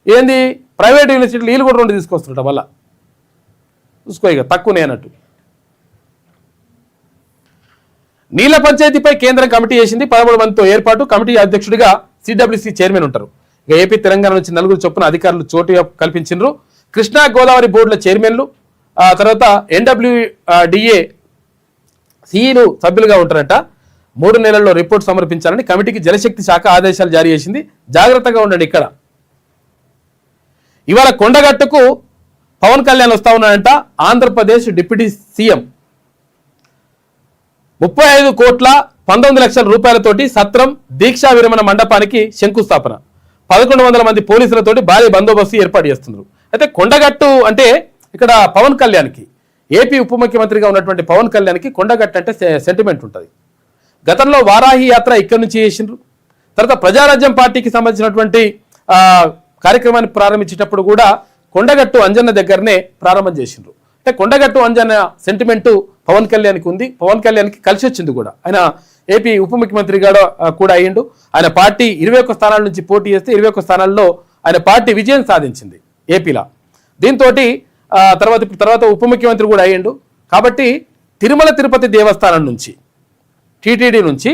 ఏంది ప్రైవేట్ యూనివర్సిటీలు వీళ్ళు కూడా 2 తీసుకొస్తుంట వల్ల చూసుకో, ఇక తక్కువనే అన్నట్టు. నీళ్ల పంచాయతీపై కేంద్రం కమిటీ చేసింది. 13 మందితో ఏర్పాటు. కమిటీ అధ్యక్షుడిగా సిడబ్ల్యూసీ చైర్మన్ ఉంటారు. ఇక ఏపీ తెలంగాణ నుంచి 4 చొప్పున అధికారులు చోటు కల్పించారు. కృష్ణా గోదావరి బోర్డుల చైర్మన్లు, తర్వాత NWDA సిఈలు సభ్యులుగా ఉంటారట. 3 నెలల్లో రిపోర్ట్ సమర్పించాలని కమిటీకి జలశక్తి శాఖ ఆదేశాలు జారీ చేసింది. జాగ్రత్తగా ఉండండి. ఇక్కడ ఇవాళ కొండగట్టుకు పవన్ కళ్యాణ్ వస్తా ఉన్నాడంట. ఆంధ్రప్రదేశ్ డిప్యూటీ సీఎం 35 కోట్ల 19 లక్షల రూపాయలతోటి సత్రం దీక్షా విరమణ మండపానికి శంకుస్థాపన, 1100 మంది పోలీసులతోటి భారీ బందోబస్తు ఏర్పాటు చేస్తున్నారు. అయితే కొండగట్టు అంటే ఇక్కడ పవన్ కళ్యాణ్కి, ఏపీ ఉప ముఖ్యమంత్రిగా ఉన్నటువంటి పవన్ కళ్యాణ్కి కొండగట్టు అంటే సెంటిమెంట్ ఉంటుంది. గతంలో వారాహి యాత్ర ఇక్కడి నుంచి చేసిండ్రు. తర్వాత ప్రజారాజ్యం పార్టీకి సంబంధించినటువంటి కార్యక్రమాన్ని ప్రారంభించేటప్పుడు కూడా కొండగట్టు అంజన్న దగ్గరనే ప్రారంభం చేసిండ్రు. అంటే కొండగట్టు అంజన్న సెంటిమెంటు పవన్ కళ్యాణ్కి ఉంది. పవన్ కళ్యాణ్కి కలిసి వచ్చింది కూడా. ఆయన ఏపీ ఉప ముఖ్యమంత్రిగా కూడా అయ్యిండు. ఆయన పార్టీ 21 స్థానాల నుంచి పోటీ చేస్తే 21 స్థానాల్లో ఆయన పార్టీ విజయం సాధించింది ఏపీలో. దీంతో తర్వాత ఉప ముఖ్యమంత్రి కూడా అయ్యిండు. కాబట్టి తిరుమల తిరుపతి దేవస్థానం నుంచి, టీటీడీ నుంచి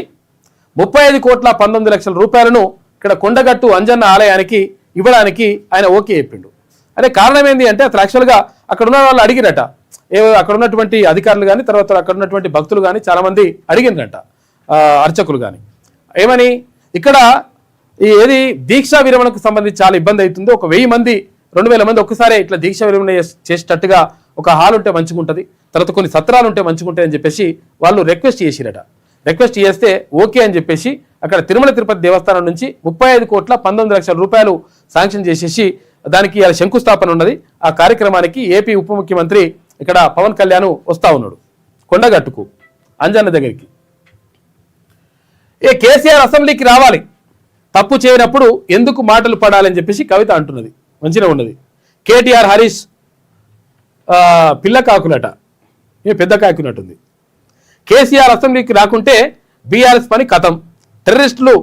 35 కోట్ల 19 లక్షల రూపాయలను ఇక్కడ కొండగట్టు అంజన్న ఆలయానికి ఇవ్వడానికి ఆయన ఓకే చెప్పిండు. అంటే కారణం ఏంటి అంటే అసలు యాక్చువల్గా అక్కడ ఉన్న వాళ్ళు అడిగిరట, అక్కడ ఉన్నటువంటి అధికారులు కానీ తర్వాత అక్కడ ఉన్నటువంటి భక్తులు కానీ చాలామంది అడిగినరట, అర్చకులు కానీ ఏమని, ఇక్కడ ఏది దీక్షా విరమణకు సంబంధించి చాలా ఇబ్బంది అవుతుంది. ఒక 1000 మంది 2000 మంది ఒక్కసారి ఇట్లా దీక్షా విరమణ చేసేటట్టుగా ఒక హాల్ ఉంటే మంచిగా ఉంటుంది, తర్వాత కొన్ని సత్రాలు ఉంటే మంచిగా ఉంటాయి అని చెప్పేసి వాళ్ళు రిక్వెస్ట్ చేసిరట. రిక్వెస్ట్ చేస్తే ఓకే అని చెప్పేసి అక్కడ తిరుమల తిరుపతి దేవస్థానం నుంచి 35 కోట్ల 19 లక్షల రూపాయలు శాంక్షన్ చేసేసి దానికి శంకుస్థాపన ఉన్నది. ఆ కార్యక్రమానికి ఏపీ ఉప ముఖ్యమంత్రి ఇక్కడ పవన్ కళ్యాణ్ వస్తా ఉన్నాడు కొండగట్టుకు అంజన్న దగ్గరికి. కేసీఆర్ అసెంబ్లీకి రావాలి, తప్పు చేయనప్పుడు ఎందుకు మాటలు పడాలని చెప్పేసి కవిత అంటున్నది. మంచిగా ఉన్నది. కేటీఆర్ హరీష్ పిల్ల కాకులట, పెద్ద కాకునట్టుంది. కేసీఆర్ అసెంబ్లీకి రాకుంటే బీఆర్ఎస్ పని కథం. టెర్రరిస్టులు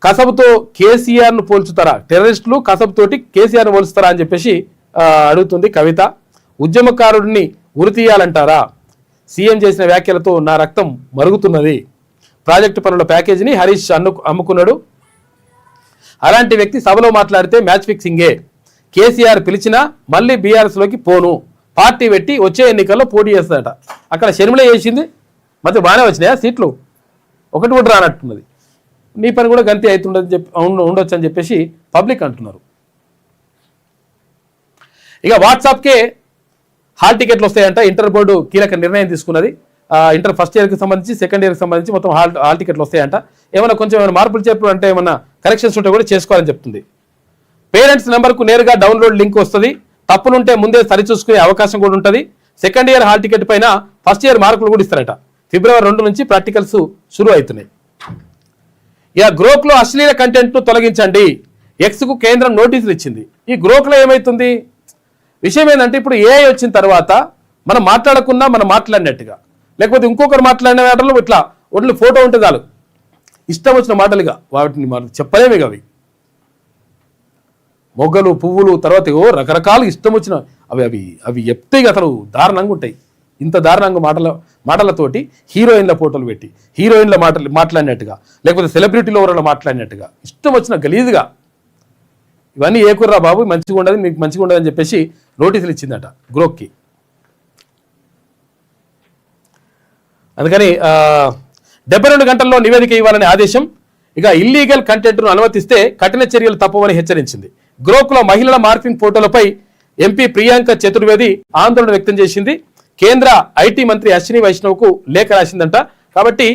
కసబుతో కేసీఆర్ను పోల్చుతారా, టెర్రరిస్టులు కసబుతోటి కేసీఆర్ను పోల్చుతారా అని చెప్పేసి అడుగుతుంది కవిత. ఉద్యమకారుడిని ఉరి తీయాలంటారా, సీఎం చేసిన వ్యాఖ్యలతో నా రక్తం మరుగుతున్నది. ప్రాజెక్టు పనుల ప్యాకేజీని హరీష్ అమ్ముకున్నాడు. అలాంటి వ్యక్తి సభలో మాట్లాడితే మ్యాచ్ ఫిక్సింగే. కేసీఆర్ పిలిచినా మళ్ళీ బీఆర్ఎస్లోకి పోను, పార్టీ పెట్టి వచ్చే ఎన్నికల్లో పోటీ చేస్తాడట. అక్కడ షర్మిల చేసింది, మధ్య బాగానే వచ్చినాయా సీట్లు, ఒకటి కూడా రానట్టున్నది. నీ పని కూడా గంతి ఉండొచ్చు అని చెప్పేసి పబ్లిక్ అంటున్నారు. ఇక వాట్సాప్కే హాల్ టికెట్లు వస్తాయంట. ఇంటర్ బోర్డు కీలక నిర్ణయం తీసుకున్నది. ఇంటర్ ఫస్ట్ ఇయర్కి సంబంధించి సెకండ్ ఇయర్కి సంబంధించి మొత్తం హాల్ టికెట్లు వస్తాయంట. ఏమైనా మార్పులు చేర్పులు అంటే ఏమన్నా కరెక్షన్స్ ఉంటే కూడా చేసుకోవాలని చెప్తుంది. పేరెంట్స్ నెంబర్కు నేరుగా డౌన్లోడ్ లింక్ వస్తుంది. తప్పులుంటే ముందే సరిచూసుకునే అవకాశం కూడా ఉంటుంది. సెకండ్ ఇయర్ హాల్ టికెట్ పైన ఫస్ట్ ఇయర్ మార్కులు కూడా ఇస్తారట. ఫిబ్రవరి 2 నుంచి ప్రాక్టికల్స్ షురూ అవుతున్నాయి. ఇక గ్రోక్లో అశ్లీల కంటెంట్ను తొలగించండి, ఎక్స్కు కేంద్రం నోటీసులు ఇచ్చింది. ఈ గ్రోక్లో ఏమవుతుంది విషయం ఏంటంటే, ఇప్పుడు ఏఐ వచ్చిన తర్వాత మనం మాట్లాడకున్నా మనం మాట్లాడినట్టుగా, లేకపోతే ఇంకొకరు మాట్లాడిన మాటలు ఇట్లా ఒడ్లు ఫోటో ఉంటే చాలు ఇష్టం వచ్చిన మాటలుగా వాటిని మనం చెప్పలేమే. అవి మొగ్గలు పువ్వులు తర్వాత రకరకాలు ఇష్టం వచ్చిన అవి అవి అవి చెప్తే అసలు దారుణంగా ఉంటాయి. ఇంత దారుణంగా మాటలతోటి హీరోయిన్ల ఫోటోలు పెట్టి హీరోయిన్ల మాట్లాడినట్టుగా, లేకపోతే సెలబ్రిటీలో ఎవరైనా మాట్లాడినట్టుగా ఇష్టం వచ్చిన గలీజ్గా, ఇవన్నీ ఏ కుర్రా బాబు మంచిగా ఉండదు, మీకు మంచిగా ఉండదు అని చెప్పేసి నోటీసులు ఇచ్చిందట గ్రోక్కి. అందుకని 72 గంటల్లో నివేదిక ఇవ్వాలనే ఆదేశం. ఇక ఇల్లీగల్ కంటెంట్ను అనుమతిస్తే కఠిన చర్యలు తప్పవని హెచ్చరించింది. గ్రోక్లో మహిళల మార్ఫింగ్ ఫోటోలపై ఎంపీ ప్రియాంక చతుర్వేది ఆందోళన వ్యక్తం చేసింది. కేంద్ర ఐటీ మంత్రి అశ్విని వైష్ణవ్కు లేఖ రాసిందంట. కాబట్టి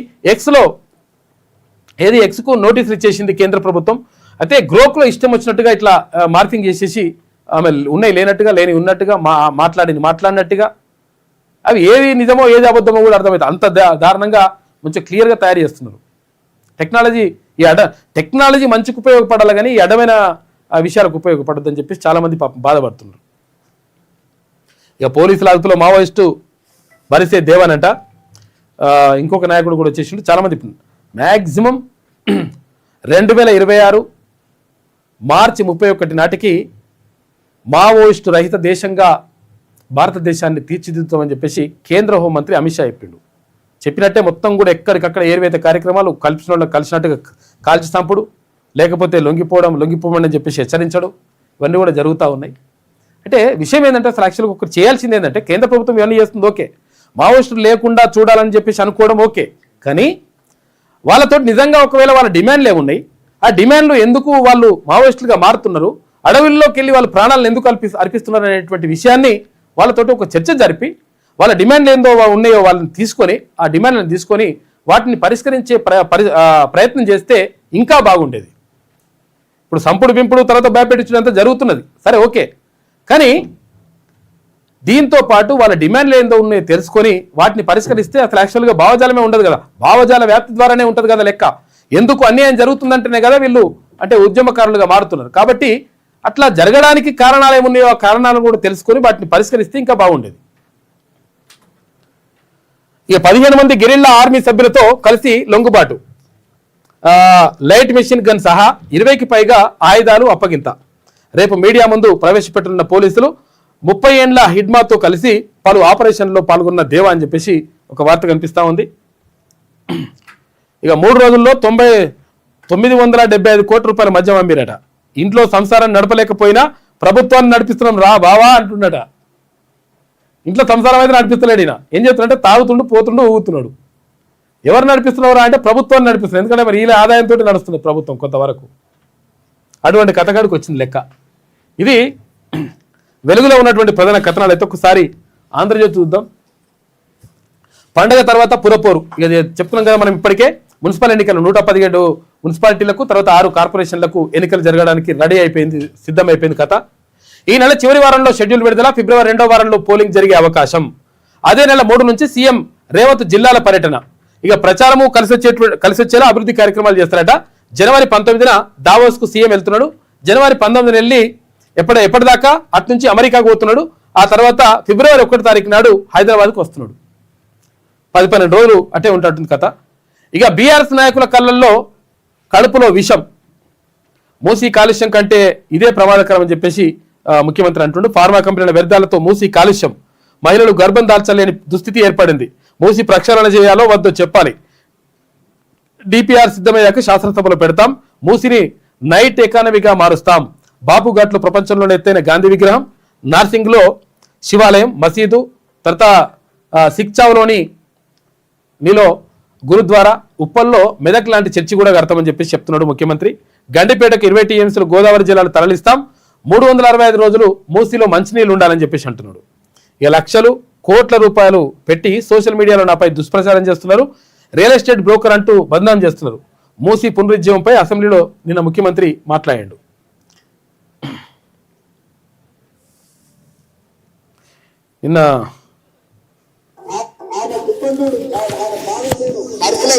ఎక్స్కు నోటీసులు ఇచ్చేసింది కేంద్ర ప్రభుత్వం. అయితే గ్రోక్లో ఇష్టం వచ్చినట్టుగా ఇట్లా మార్ఫింగ్ చేసేసి ఆమె ఉన్నాయి లేనట్టుగా, లేని ఉన్నట్టుగా, మాట్లాడినట్టుగా, అవి ఏది నిజమో ఏది అబద్ధమో కూడా అర్థమవుతుంది. అంత దారుణంగా కొంచెం క్లియర్గా తయారు చేస్తున్నారు. టెక్నాలజీ మంచికి ఉపయోగపడాలి కానీ ఈ అడమైన విషయాలకు ఉపయోగపడద్దు అని చెప్పేసి చాలామంది బాధపడుతున్నారు. ఇక పోలీసుల అదుపులో మావోయిస్టు బరిసే దేవన్ అంట, ఇంకొక నాయకుడు కూడా వచ్చేసిండు. చాలామంది మ్యాక్సిమం 2026 మార్చి 31 నాటికి మావోయిస్టు రహిత దేశంగా భారతదేశాన్ని తీర్చిదిద్దుతామని చెప్పేసి కేంద్ర హోంమంత్రి అమిత్ షా చెప్పినట్టే మొత్తం కూడా ఎక్కడికక్కడ ఏర్వేత కార్యక్రమాలు కలిసిన వాళ్ళకి కలిసినట్టుగా కాల్చి చంపుడు, లేకపోతే లొంగిపోమని చెప్పేసి హెచ్చరించడం, ఇవన్నీ కూడా జరుగుతూ ఉన్నాయి. అంటే విషయం ఏంటంటే అసలు యాక్చువల్గా ఒకటి చేయాల్సింది ఏంటంటే, కేంద్ర ప్రభుత్వం ఇవన్నీ చేస్తుంది ఓకే, మావోయిస్టులు లేకుండా చూడాలని చెప్పేసి అనుకోవడం ఓకే, కానీ వాళ్ళతో నిజంగా ఒకవేళ వాళ్ళ డిమాండ్లు ఏమున్నాయి, ఆ డిమాండ్లు ఎందుకు వాళ్ళు మావోయిస్టులుగా మారుతున్నారు, అడవుల్లోకి వెళ్ళి వాళ్ళ ప్రాణాలను ఎందుకు అర్పిస్తున్నారు అనేటువంటి విషయాన్ని వాళ్ళతోటి ఒక చర్చ జరిపి వాళ్ళ డిమాండ్లు ఏందో ఉన్నాయో వాళ్ళని తీసుకొని ఆ డిమాండ్లను తీసుకొని వాటిని పరిష్కరించే ప్రయత్నం చేస్తే ఇంకా బాగుండేది. ఇప్పుడు సంపుడు పింపుడు తర్వాత భయపెట్టించడంతా జరుగుతున్నది సరే ఓకే, కానీ దీంతో పాటు వాళ్ళ డిమాండ్లు ఏందో ఉన్నాయో తెలుసుకొని వాటిని పరిష్కరిస్తే అసలు యాక్చువల్గా భావజాలమే ఉండదు కదా, భావజాల వ్యాప్తి ద్వారానే ఉంటుంది కదా లెక్క. ఎందుకు అన్యాయం జరుగుతుందంటేనే కదా వీళ్ళు అంటే ఉద్యమకారులుగా మారుతున్నారు. కాబట్టి అట్లా జరగడానికి కారణాలు ఏమున్నాయో ఆ కారణాలను కూడా తెలుసుకొని వాటిని పరిష్కరిస్తే ఇంకా బాగుండేది. ఇక 15 మంది గెరిల్లా ఆర్మీ సభ్యులతో కలిసి లొంగుబాటు, లైట్ మెషిన్ గన్ సహా 20కి పైగా ఆయుధాలు అప్పగింత. రేపు మీడియా ముందు ప్రవేశపెట్టనున్న పోలీసులు 30 ఏండ్ల హిడ్మాతో కలిసి పలు ఆపరేషన్లో పాల్గొన్న దేవా అని చెప్పేసి ఒక వార్త కనిపిస్తూ ఉంది. ఇక 3 రోజుల్లో 975 కోట్ల రూపాయల మద్యం అమ్మిరట. ఇంట్లో సంసారాన్ని నడపలేకపోయినా ప్రభుత్వాన్ని నడిపిస్తున్నాం రా బావా అంటున్నాడ. ఇంట్లో సంసారం అయితే నడిపిస్తలేడు. ఈయన ఏం చేస్తున్నాడంటే తాగుతుండు పోతుండు ఊగుతున్నాడు. ఎవరు నడిపిస్తున్నారా అంటే ప్రభుత్వాన్ని నడిపిస్తున్నారు. ఎందుకంటే మరి వీళ్ళ ఆదాయంతో నడుస్తుంది ప్రభుత్వం కొంతవరకు. అటువంటి కథగాడికి వచ్చింది లెక్క. ఇది వెలుగులో ఉన్నటువంటి ప్రధాన కథనాలు అయితే ఒకసారి ఆంధ్రజ్యోతి చూద్దాం. పండగ తర్వాత పురపోరు, ఇక చెప్తున్నాం కదా మనం ఇప్పటికే మున్సిపల్ ఎన్నికలు 117 మున్సిపాలిటీలకు తర్వాత 6 కార్పొరేషన్లకు ఎన్నికలు జరగడానికి రెడీ అయిపోయింది, సిద్ధమైపోయింది కథ. ఈ నెల చివరి వారంలో షెడ్యూల్ విడుదల, ఫిబ్రవరి 2వ వారంలో పోలింగ్ జరిగే అవకాశం. అదే నెల 3 నుంచి సీఎం రేవంత్ జిల్లాల పర్యటన. ఇక ప్రచారము కలిసి వచ్చేలా అభివృద్ధి కార్యక్రమాలు చేస్తారట. జనవరి 19న దావోస్ కు సీఎం వెళ్తున్నాడు. జనవరి 19న వెళ్ళి ఎప్పటిదాకా అటు నుంచి అమెరికాకు పోతున్నాడు. ఆ తర్వాత ఫిబ్రవరి 1వ తారీఖు నాడు హైదరాబాద్కు వస్తున్నాడు. 10-12 రోజులు అటే ఉంటుంది కథ. ఇక బీఆర్ఎస్ నాయకుల కళ్ళల్లో కడుపులో విషం, మూసీ కాలుష్యం కంటే ఇదే ప్రమాదకరం అని చెప్పేసి ముఖ్యమంత్రి అంటుండు. ఫార్మా కంపెనీల వ్యర్థాలతో మూసీ కాలుష్యం, మహిళలు గర్భం దాల్చలేని దుస్థితి ఏర్పడింది. మూసీ ప్రక్షాళన చేయాలో వద్దో చెప్పాలి. డిపిఆర్ సిద్ధమయ్యాక శాసనసభలో పెడతాం. మూసీని నైట్ ఎకానమీగా మారుస్తాం. బాపుఘాట్లో ప్రపంచంలోనే ఎత్తైన గాంధీ విగ్రహం, నార్సింగ్లో శివాలయం మసీదు, తర్వాత సిక్చావ్లోని నీలో గురుద్వారా, ఉప్పల్లో మెదక్ లాంటి చర్చి కూడా కడతామని చెప్పేసి చెప్తున్నాడు ముఖ్యమంత్రి. గండిపేటకు 20 టీఎంసీలు గోదావరి జిల్లాలు తరలిస్తాం. 365 రోజులు మూసీలో మంచినీళ్ళు ఉండాలని చెప్పేసి అంటున్నాడు. ఇక లక్షలు కోట్ల రూపాయలు పెట్టి సోషల్ మీడియాలో నాపై దుష్ప్రచారం చేస్తున్నారు, రియల్ ఎస్టేట్ బ్రోకర్ అంటూ బదనాం చేస్తున్నారు. మూసీ పునరుజ్జీవంపై అసెంబ్లీలో నిన్న ముఖ్యమంత్రి మాట్లాడాడు. నిన్న కడుపులో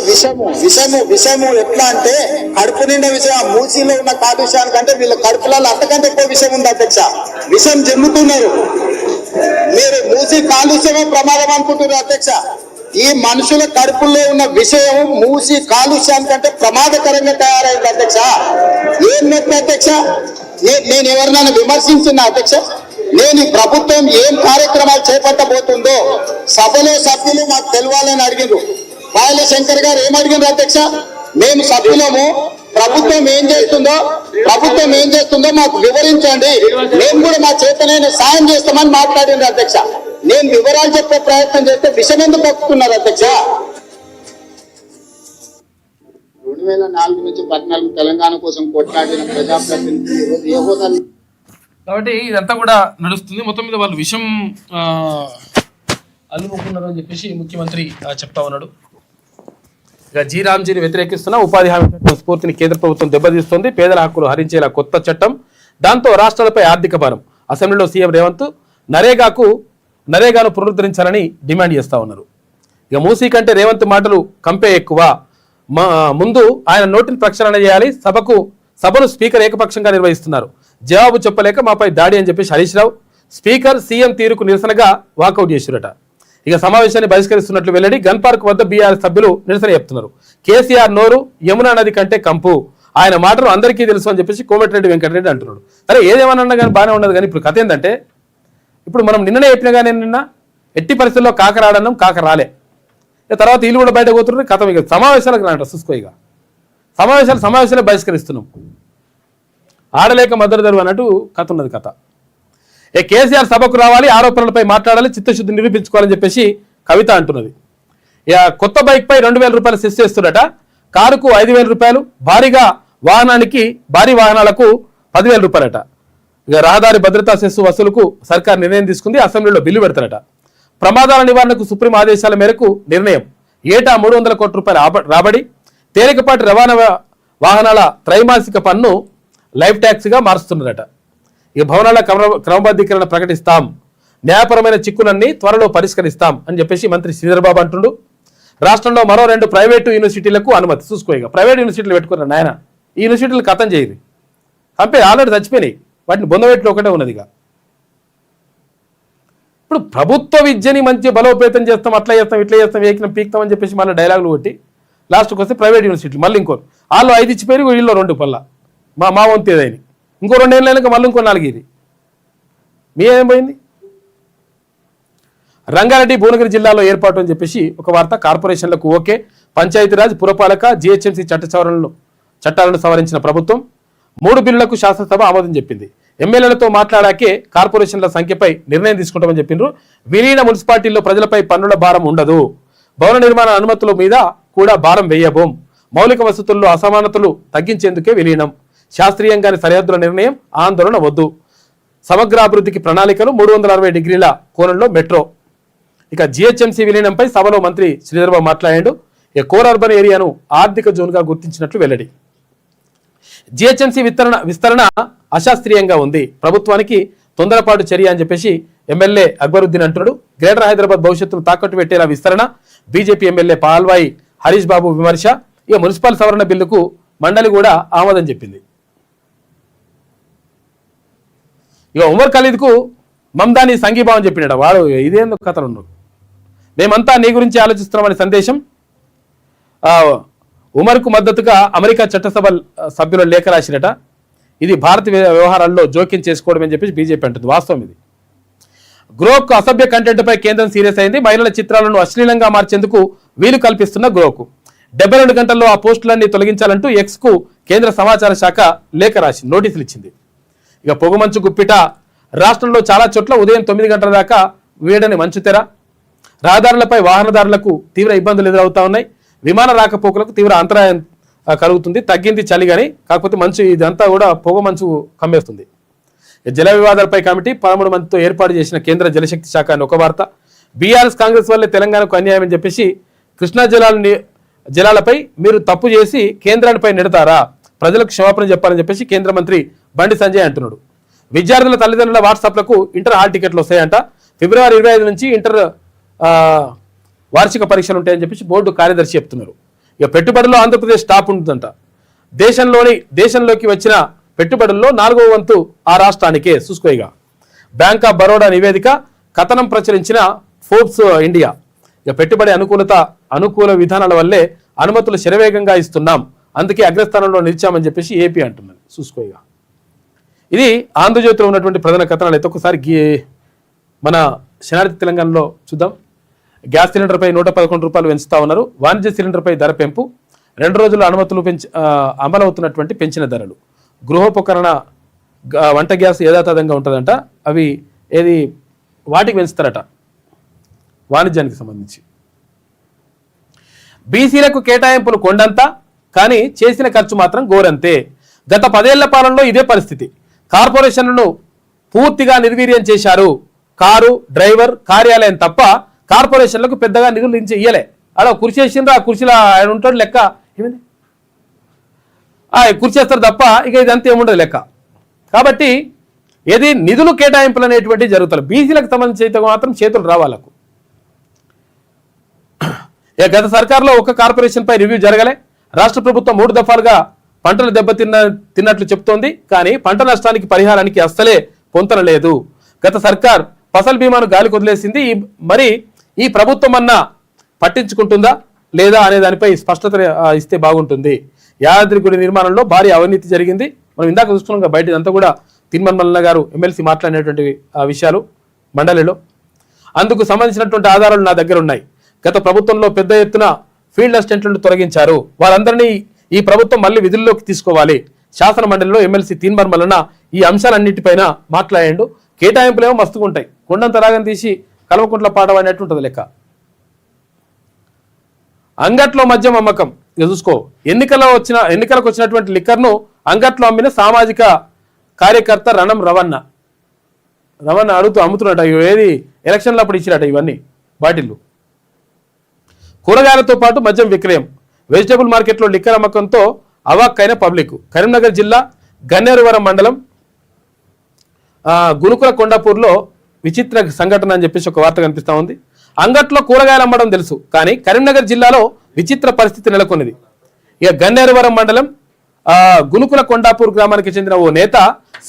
విషము ఎట్లా అంటే కడుపు నిండా విషయం. మూసీలో ఉన్న కాలుష్యానికంటే వీళ్ళ కడుపులలో అంతకంటే ఎక్కువ విషయం ఉంది అధ్యక్ష. విషం జమ్ముతున్నారు. మీరు మూసీ కాలుష్యమే ప్రమాదం అనుకుంటున్నారు అధ్యక్ష. ఈ మనుషుల కడుపుల్లో ఉన్న విషయం మూసి కాలుష్యానికంటే ప్రమాదకరంగా తయారైంది అధ్యక్ష. ఏం నెట్ అధ్యక్ష? నేను ఎవరినైనా విమర్శించిన అధ్యక్ష? నేను ఈ ప్రభుత్వం ఏం కార్యక్రమాలు చేపట్టబోతుందో సభలో సభ్యులు మాకు తెలవాలని అడిగిండ్రు. పాయల శంకర్ గారు ఏం అడిగిండ్రు అధ్యక్ష? మేము సభ్యులము, ప్రభుత్వం ఏం చేస్తుందో మాకు వివరించండి, మేము కూడా మా చేతనైన సాయం చేస్తామని మాట్లాడిండ్రు అధ్యక్ష. నేను వివరాలు చెప్పే ప్రయత్నం చేస్తే విషయం ఎందుకు పక్కుతున్నారు అధ్యక్ష? 2004 నుంచి 14 తెలంగాణ కోసం కొట్లాడిన ప్రజాప్రతినిధులు ఏ హోదా? కాబట్టి ఇదంతా కూడా నడుస్తుంది. మొత్తం మీద వాళ్ళు విషం అల్లుముకున్నారు అని చెప్పేసి ముఖ్యమంత్రి చెప్తా ఉన్నాడు. ఇక జీ రామ్జీని వ్యతిరేకిస్తున్న ఉపాధి హామీ చట్టం స్ఫూర్తిని కేంద్ర ప్రభుత్వం దెబ్బతీస్తోంది. పేదల హక్కులు హరించేలా కొత్త చట్టం, దాంతో రాష్ట్రాలపై ఆర్థిక భారం. అసెంబ్లీలో సీఎం రేవంత్ నరేగాను పునరుద్ధరించాలని డిమాండ్ చేస్తా ఉన్నారు. ఇక మూసీ కంటే రేవంత్ మాటలు కంపే ఎక్కువ. ముందు ఆయన నోటిని ప్రక్షాళన చేయాలి. సభను స్పీకర్ ఏకపక్షంగా నిర్వహిస్తున్నారు. జవాబు చెప్పలేక మాపై దాడి అని చెప్పేసి హరీష్ రావు స్పీకర్ సీఎం తీరుకు నిరసనగా వాకౌట్ చేశారట. ఇక సమావేశాన్ని బహిష్కరిస్తున్నట్లు వెల్లడి. గన్ పార్క్ వద్ద బీఆర్ఎస్ సభ్యులు నిరసన చెప్తున్నారు. కేసీఆర్ నోరు యమునా నది కంటే కంపు, ఆయన మాటలు అందరికీ తెలుసు అని చెప్పేసి కోమటిరెడ్డి వెంకటరెడ్డి అంటున్నాడు. సరే ఏదేమన్నా కానీ బాగానే ఉండదు. కానీ ఇప్పుడు కథ ఏంటంటే, ఇప్పుడు మనం నిన్ననే చెప్పినా కానీ ఎట్టి పరిస్థితుల్లో కాక రాడన్నాం, కాక రాలే. తర్వాత వీళ్ళు కూడా బయటకు పోతున్నారు. కథ ఇక సమావేశాలకు రాంట చూసుకో. ఇక సమావేశాలు బహిష్కరిస్తున్నాం, ఆడలేక మద్దతు ధరు అన్నట్టు కథ ఉన్నది. కథ కేసీఆర్ సభకు రావాలి, ఆరోపణలపై మాట్లాడాలి, చిత్తశుద్ధి నిరూపించుకోవాలని చెప్పేసి కవిత అంటున్నది. ఇక కొత్త బైక్పై 2000 రూపాయలు సెస్ చేస్తున్నట, కారుకు 5000 రూపాయలు, భారీ వాహనాలకు 10,000 రూపాయలట. ఇక రహదారి భద్రతా సెస్సు వసూలుకు సర్కార్ నిర్ణయం తీసుకుంది. అసెంబ్లీలో బిల్లు పెడతారట. ప్రమాదాల నివారణకు సుప్రీం ఆదేశాల మేరకు నిర్ణయం. ఏటా 300 కోట్ల రూపాయల రాబడి. తేలికపాటి రవాణా వాహనాల త్రైమాసిక పన్ను లైఫ్ ట్యాక్స్గా మారుస్తున్నారట. ఇక భవనాల క్రమబద్ధీకరణ ప్రకటిస్తాం, న్యాయపరమైన చిక్కులన్నీ త్వరలో పరిష్కరిస్తాం అని చెప్పేసి మంత్రి శ్రీధర్బాబు అంటుండు. రాష్ట్రంలో మరో 2 ప్రైవేటు యూనివర్సిటీలకు అనుమతి. చూసుకో. ఇక ప్రైవేట్ యూనివర్సిటీలు పెట్టుకున్నారు నాయన. ఈ యూనివర్సిటీలు కథం చేయరు, కంపే ఆల్రెడీ చచ్చిపోయినాయి. వాటిని బొందబెట్టి ఒకటే ఉన్నది. ఇక ఇప్పుడు ప్రభుత్వ విద్యని మంచి బలోపేతం చేస్తాం, అట్లా చేస్తాం, ఇట్లా చేస్తాం, ఏకినం పీక్తాం అని చెప్పేసి మళ్ళీ డైలాగులు కొట్టి లాస్ట్కి వస్తే ప్రైవేట్ యూనివర్సిటీలు మళ్ళీ ఇంకోరు వాళ్ళు 5 ఇచ్చిపోయి వీళ్ళు 2 పల్లా మా వంతు ఏదైనా ఇంకో 2 ఏళ్ళు అయినాక మళ్ళీ ఇంకో 4 ఇది మీ ఏం పోయింది. రంగారెడ్డి భువనగిరి జిల్లాలో ఏర్పాటు అని చెప్పేసి ఒక వార్త. కార్పొరేషన్లకు ఓకే. పంచాయతీరాజ్, పురపాలక, జీహెచ్ఎంసీ చట్టాలను సవరించిన ప్రభుత్వం 3 బిల్లులకు శాసనసభ ఆమోదం చెప్పింది. ఎమ్మెల్యేలతో మాట్లాడాకే కార్పొరేషన్ల సంఖ్యపై నిర్ణయం తీసుకుంటామని చెప్పిండ్రు. విలీన మున్సిపాలిటీల్లో ప్రజలపై పన్నుల భారం ఉండదు. భవన నిర్మాణ అనుమతుల మీద కూడా భారం వేయబోం. మౌలిక వసతుల్లో అసమానతలు తగ్గించేందుకే విలీనం. శాస్త్రీయంగాని సరిహద్దుల నిర్ణయం, ఆందోళన వద్దు. సమగ్ర అభివృద్ధికి ప్రణాళికలు, 360 డిగ్రీల కోణంలో మెట్రో. ఇక జీహెచ్ఎంసీ విలీనంపై సభలో మంత్రి శ్రీధర్బాబు మాట్లాడాడు. ఇక కోర్ అర్బన్ ఏరియాను ఆర్థిక జోన్గా గుర్తించినట్లు వెల్లడి. జీహెచ్ఎంసీ విస్తరణ అశాస్త్రీయంగా ఉంది, ప్రభుత్వానికి తొందరపాటు చర్య అని చెప్పేసి ఎమ్మెల్యే అక్బరుద్దీన్ అంటున్నాడు. గ్రేటర్ హైదరాబాద్ భవిష్యత్తును తాకట్టు పెట్టేలా విస్తరణ. బీజేపీ ఎమ్మెల్యే పాల్వాయి హరీష్ బాబు విమర్శ. ఇక మున్సిపల్ సవరణ బిల్లుకు మండలి కూడా ఆమోదం చెప్పింది. ఇక ఉమర్ ఖలీద్కు మమ్దాని సంఘీభావం చెప్పినాడు. వాడు ఇదేందుకు కథలు ఉన్నాడు. మేమంతా నీ గురించి ఆలోచిస్తున్నామని సందేశం. ఉమర్కు మద్దతుగా అమెరికా చట్టసభ సభ్యుల లేఖ రాసినట. ఇది భారత వ్యవహారాల్లో జోక్యం చేసుకోవడం అని చెప్పేసి బీజేపీ అంటుంది. వాస్తవం ఇది. గ్రోకు అసభ్య కంటెంట్పై కేంద్రం సీరియస్ అయింది. మహిళల చిత్రాలను అశ్లీలంగా మార్చేందుకు వీలు కల్పిస్తున్న గ్రోకు 72 గంటల్లో ఆ పోస్టులన్నీ తొలగించాలంటూ ఎక్స్కు కేంద్ర సమాచార శాఖ లేఖ రాసి నోటీసులు ఇచ్చింది. ఇక పొగమంచు గుప్పిట. రాష్ట్రంలో చాలా చోట్ల ఉదయం 9 గంటల దాకా వీడని మంచు తెర. రహదారులపై వాహనదారులకు తీవ్ర ఇబ్బందులు ఎదురవుతా ఉన్నాయి. విమాన రాకపోకలకు తీవ్ర అంతరాయం కలుగుతుంది. తగ్గింది చలి కానీ, కాకపోతే మంచు ఇదంతా కూడా పొగ మంచు కమ్మేస్తుంది. జల వివాదాలపై కమిటీ 13 మందితో ఏర్పాటు చేసిన కేంద్ర జలశక్తి శాఖ అని ఒక వార్త. బీఆర్ఎస్ కాంగ్రెస్ వల్లే తెలంగాణకు అన్యాయం అని చెప్పేసి కృష్ణా జలాలపై మీరు తప్పు చేసి కేంద్రానిపై నెడతారా? ప్రజలకు క్షమాపణ చెప్పాలని చెప్పేసి కేంద్ర మంత్రి బండి సంజయ్ అంటున్నాడు. విద్యార్థుల తల్లిదండ్రుల వాట్సాప్లకు ఇంటర్ హాల్ టికెట్లు వస్తాయంట. ఫిబ్రవరి 25 నుంచి ఇంటర్ వార్షిక పరీక్షలు ఉంటాయని చెప్పేసి బోర్డు కార్యదర్శి చెప్తున్నారు. ఇక పెట్టుబడుల్లో ఆంధ్రప్రదేశ్ టాప్ ఉంటుందంట. దేశంలోకి వచ్చిన పెట్టుబడుల్లో 4వ వంతు ఆ రాష్ట్రానికే. చూసుకోయిగా బ్యాంక్ ఆఫ్ బరోడా నివేదిక కథనం ప్రచురించిన ఫోర్బ్స్ ఇండియా. ఇక పెట్టుబడి అనుకూల విధానాల వల్లే అనుమతులు శరవేగంగా ఇస్తున్నాం, అందుకే అగ్రస్థానంలో నిలిచామని చెప్పేసి ఏపీ అంటున్నది. చూసుకోయిగా ఇది ఆంధ్రజ్యోతిలో ఉన్నటువంటి ప్రధాన కథనాలు. అయితే ఒకసారి మన శనార్థి తెలంగాణలో చూద్దాం. గ్యాస్ సిలిండర్పై 111 రూపాయలు పెంచుతా ఉన్నారు. వాణిజ్య సిలిండర్పై ధర పెంపు. 2 రోజుల అనుమతులు అమలవుతున్నటువంటి పెంచిన ధరలు. గృహోపకరణ వంట గ్యాస్ యథాతథంగా ఉంటుందంట. అవి వాటికి పెంచుతారట వాణిజ్యానికి సంబంధించి. బీసీలకు కేటాయింపులు కొండంతా, కానీ చేసిన ఖర్చు మాత్రం గోరంతే. గత 10 ఏళ్ల పాలనలో ఇదే పరిస్థితి. కార్పొరేషన్లను పూర్తిగా నిర్వీర్యం చేశారు. కారు, డ్రైవర్, కార్యాలయం తప్ప కార్పొరేషన్లకు పెద్దగా నిధులు ఇయ్యలే. అలా కుర్చీ వేసిండ్రు, ఆ కుర్చీలో ఆయన ఉంటాడు లెక్క. ఏమైంది కుర్చీ వేస్తారు తప్ప ఇక ఇదంతా ఏముండదు లెక్క. కాబట్టి ఏది నిధులు కేటాయింపులు అనేటువంటివి జరుగుతాయి. బీసీలకు సంబంధించి అయితే మాత్రం చేతులు రావాలకు. గత సర్కార్లో ఒక్క కార్పొరేషన్ పై రివ్యూ జరగలే. రాష్ట్ర ప్రభుత్వం 3 దఫాలుగా పంటలు తిన్నట్లు చెప్తోంది. కానీ పంట నష్టానికి పరిహారానికి అస్సలే పొంతన లేదు. గత సర్కార్ ఫసల్ బీమాను గాలికి వదిలేసింది. మరి ఈ ప్రభుత్వం అన్నా పట్టించుకుంటుందా లేదా అనే దానిపై స్పష్టత ఇస్తే బాగుంటుంది. యాదాద్రి గుడి నిర్మాణంలో భారీ అవినీతి జరిగింది. మనం ఇందాక చూస్తున్నాం బయట అంతా కూడా తిరుమల గారు ఎమ్మెల్సీ మాట్లాడినటువంటి విషయాలు మండలిలో. అందుకు సంబంధించినటువంటి ఆధారాలు నా దగ్గర ఉన్నాయి. గత ప్రభుత్వంలో పెద్ద ఎత్తున ఫీల్డ్ అసిస్టెంట్లను తొలగించారు. వారందరినీ ఈ ప్రభుత్వం మళ్ళీ విధుల్లోకి తీసుకోవాలి. శాసన మండలిలో ఎమ్మెల్సీ తీన్మర్మలన ఈ అంశాలన్నిటిపైన మాట్లాడాడు. కేటాయింపులేమో మస్తుగా ఉంటాయి. కొండంత రాగం తీసి కల్వకుంట్ల పాట అనేట్టు ఉంటుంది లెక్క. అంగట్లో మద్యం అమ్మకం. ఇక చూసుకో, ఎన్నికలకు వచ్చినటువంటి లిక్కర్ను అంగట్లో అమ్మిన సామాజిక కార్యకర్త రణం రవణ అమ్ముతున్నట. ఏది ఎలక్షన్లో అప్పుడు ఇచ్చినట ఇవన్నీ బాటిల్లు. కూరగాయలతో పాటు మద్యం విక్రయం. వెజిటబుల్ మార్కెట్లో లిక్కర్ అమ్మకంతో అవాక్కైన పబ్లిక్. కరీంనగర్ జిల్లా గన్నేరువరం మండలం గురుకుల కొండాపూర్లో విచిత్ర సంఘటన అని చెప్పేసి ఒక వార్త కనిపిస్తా ఉంది. అంగట్లో కూరగాయలు అమ్మడం తెలుసు, కానీ కరీంనగర్ జిల్లాలో విచిత్ర పరిస్థితి నెలకొన్నది. ఇక గన్నేరువరం మండలం గునుకుల కొండాపూర్ గ్రామానికి చెందిన ఓ నేత,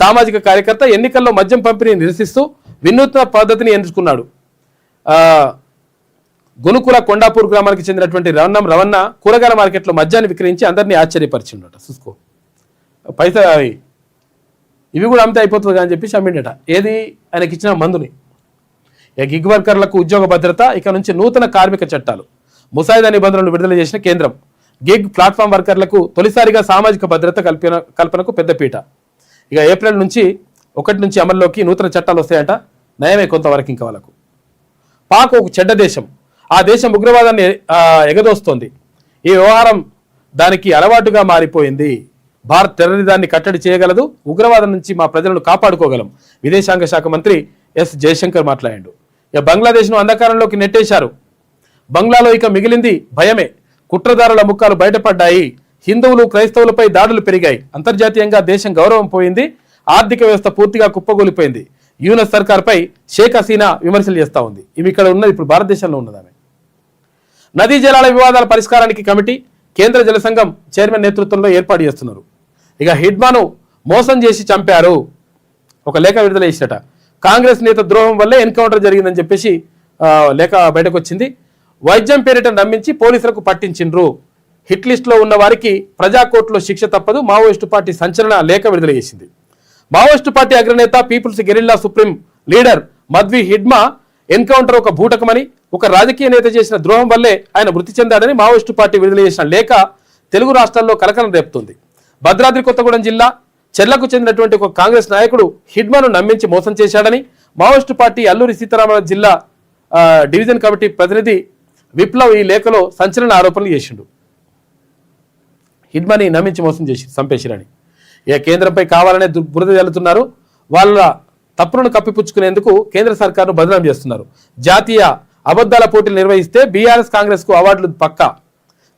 సామాజిక కార్యకర్త ఎన్నికల్లో మద్యం పంపిణీ నిరసిస్తూ వినూత్న పద్ధతిని ఎంచుకున్నాడు. గునుకుల కొండాపూర్ గ్రామానికి చెందినటువంటి రవణ కూరగాయల మార్కెట్లో మద్యాన్ని విక్రయించి అందరినీ ఆశ్చర్యపరిచిండట. చూసుకో, పైసా ఇవి కూడా అమ్మితే అయిపోతుంది అని చెప్పేసి అమ్మిండట. ఏది ఆయనకి ఇచ్చిన మందుని. గిగ్ వర్కర్లకు ఉద్యోగ భద్రత. ఇక నుంచి నూతన కార్మిక చట్టాలు, ముసాయిదా నిబంధనలు విడుదల చేసిన కేంద్రం. గిగ్ ప్లాట్ఫామ్ వర్కర్లకు తొలిసారిగా సామాజిక భద్రత కల్పనకు పెద్దపీట. ఇక ఏప్రిల్ 1 నుంచి అమల్లోకి నూతన చట్టాలు వస్తాయంట. నయమే కొంతవరకు ఇంకా వాళ్ళకు. పాక్ ఒక చెడ్డ దేశం. ఆ దేశం ఉగ్రవాదాన్ని ఎగదోస్తోంది. ఈ వ్యవహారం దానికి అలవాటుగా మారిపోయింది. భారత్ టెర్రరిజాన్ని కట్టడి చేయగలదు. ఉగ్రవాదం నుంచి మా ప్రజలను కాపాడుకోగలం. విదేశాంగ శాఖ మంత్రి ఎస్ జయశంకర్ మాట్లాడాడు. ఇక బంగ్లాదేశ్ను అంధకారంలోకి నెట్టేశారు. బంగ్లాలో ఇక మిగిలింది భయమే. కుట్రదారుల ముఖాలు బయటపడ్డాయి. హిందువులు క్రైస్తవులపై దాడులు పెరిగాయి. అంతర్జాతీయంగా దేశం గౌరవం పోయింది. ఆర్థిక వ్యవస్థ పూర్తిగా కుప్పగూలిపోయింది. యూనస్ సర్కార్పై షేక్ హసీనా విమర్శలు చేస్తూ ఉంది. ఇవి ఇక్కడ ఉన్నది, ఇప్పుడు భారతదేశంలో ఉన్నది. ఆమె నదీ జలాల వివాదాల పరిష్కారానికి కమిటీ కేంద్ర జల సంఘం చైర్మన్ నేతృత్వంలో ఏర్పాటు చేస్తున్నారు. ఇక హిడ్మాను మోసం చేసి చంపారు. ఒక లేఖ విడుదల చేసినట. కాంగ్రెస్ నేత ద్రోహం వల్లే ఎన్కౌంటర్ జరిగిందని చెప్పేసి లేఖ బయటకు వచ్చింది. వైద్యం పేరిట నమ్మించి పోలీసులకు పట్టించిండ్రు. హిట్ లిస్టులో ఉన్న వారికి ప్రజాకోర్టులో శిక్ష తప్పదు. మావోయిస్టు పార్టీ సంచలన లేఖ విడుదల చేసింది. మావోయిస్టు పార్టీ అగ్రనేత, people's guerrilla supreme leader Madvi Hidma encounter ఒక బూటకమని, ఒక రాజకీయ నేత చేసిన ద్రోహం వల్లే ఆయన మృతి చెందాడని మావోయిస్టు పార్టీ విడుదల చేసిన లేఖ తెలుగు రాష్ట్రాల్లో కలకలం రేపుతుంది. భద్రాద్రి కొత్తగూడెం జిల్లా చెర్లకు చెందినటువంటి ఒక కాంగ్రెస్ నాయకుడు హిడ్మాను నమ్మించి మోసం చేశాడని మావోయిస్టు పార్టీ అల్లూరి సీతారామరాజు జిల్లా డివిజన్ కమిటీ ప్రతినిధి విప్లవ్ ఈ లేఖలో సంచలన ఆరోపణలు చేసిండు. హిడ్మాని నమ్మించి మోసం చేసి చంపేసిరని. ఇక కేంద్రంపై కావాలనే బురద జల్లుతున్నారు. వాళ్ళ తప్పులను కప్పిపుచ్చుకునేందుకు కేంద్ర సర్కారును బదనాం చేస్తున్నారు. జాతీయ అబద్ధాల పోటీలు నిర్వహిస్తే బీఆర్ఎస్ కాంగ్రెస్కు అవార్డులు పక్కా.